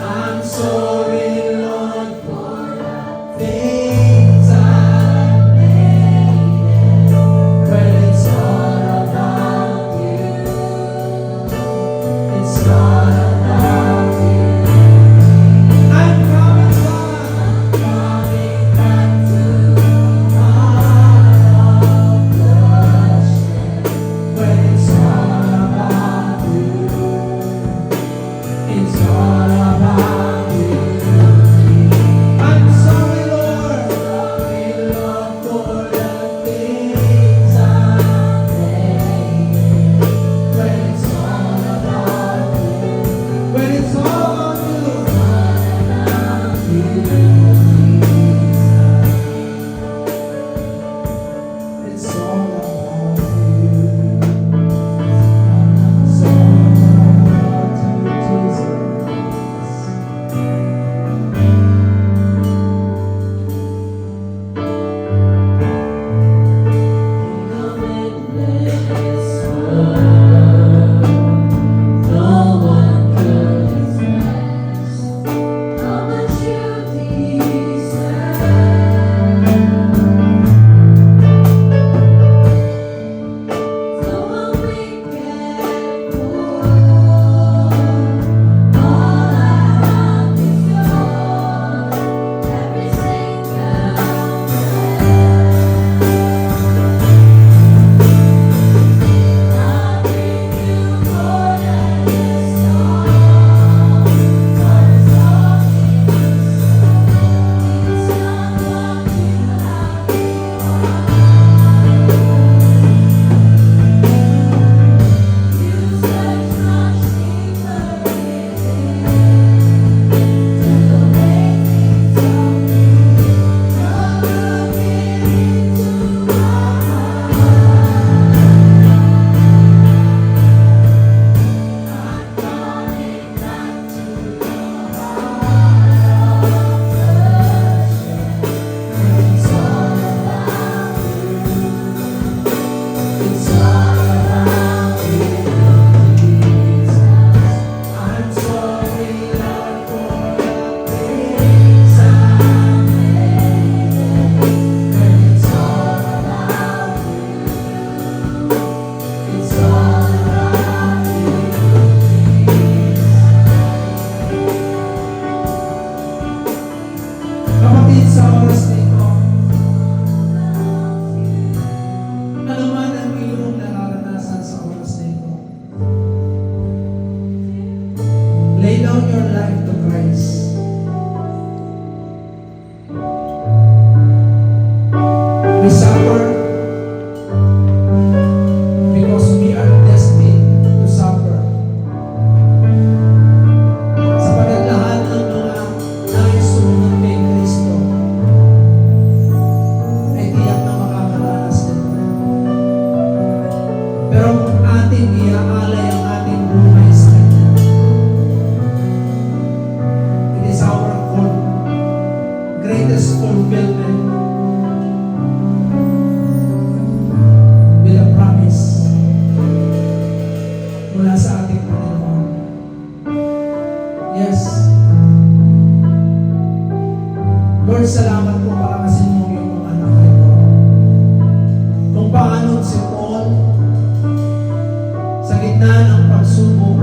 I'm sorry, Lord, For the things I made when it's all about you. It's all about you. I'm coming back. Coming back to the heart of worship. When it's All about you. It's all about you. I'm sorry, Lord, Sorry, Lord, for the things I made. when it's All about you. when it's all about you. It's all about you. It's all about you, Jesus. No one could express how much you deserve. So I'm wicked fool. All I have is yours. Every single I bring you more than a song. For the song it's not what you have You search much deeper within to the makings of me. You're looking into my heart. I'm coming back to the heart of worship. It's all about you. It's all about you, Jesus. I'm sorry, Lord, for the things I made. It's all about you. It's all about you, Kapatid, sa oras na ito, ano man ang iyong nararanasan sa oras na ito, lay down your life to Christ. We suffer because we are destined to suffer. Sapagat lahat ng mga nais sumunod kay Kristo ay tiyak na makakaranas nito. Pero kung ating iaalay ang ating buhay sa Kanya, it is our greatest fulfillment with a promise mula sa ating Panginoon. Yes. Lord, salamat po para kasi mo yung mga anak na ito. Kung paano si Paul sa gitna ng pagsubok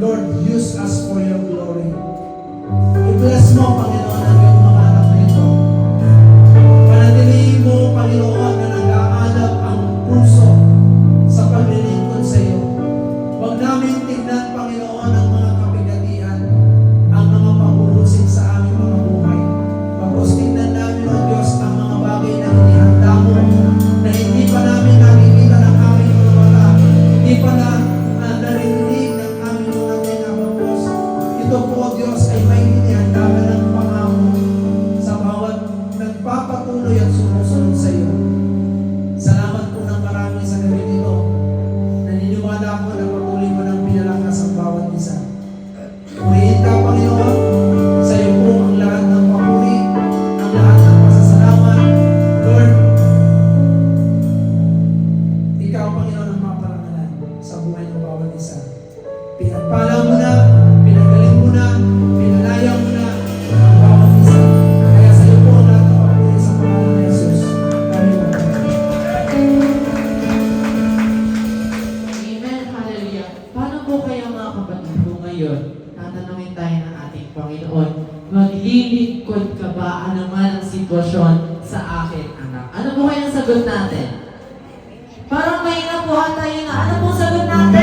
Lord, use us for your glory. I-bless mo, Panginoon, ang iyong mga anak na ito. Panatilihin mo, Panginoon, na nag-aalab ang puso sa paglilingkod sa iyo. Huwag namin tignan, Panginoon, ang mga kapigatian, ang mga pag-uusig sa aming mga buhay. Pagkos tignan namin, O Diyos, ang mga bagay na inihanda mo, na hindi pa namin nakikita ng aming mga mata, hindi pa na narinig ng aming mga tenga, Diyos. Ito po, O Diyos, ay may inihanda ka ng pangako sa bawat nagpapatuloy at sumusunod sa iyo. Salamat po ng marami sa gabi nito. Naniniwala ko na patuloy mo ng pinalakas ang bawat isa. Purihin ka, Panginoon. Sa iyo po ang lahat ng papuri, ang lahat ng pasasalamat. Lord, ikaw, Panginoon, ang maparangalan sa buhay ng bawat isa. Pinagpala mo na, pinagaling mo na, pinalaya mo na ang bawat isa. Kaya sa iyo po ang lahat ng papuri sa pangalan ni Jesus. Amen. Amen, hallelujah. Paano po kayo mga kapatid po ngayon? Tatanungin tayo ng ating Panginoon, maglilingkod ka ba anuman ang sitwasyon sa akin, anak? Ano po kayang sagot natin? Parang may nakuha tayo na. Ano pong sagot natin?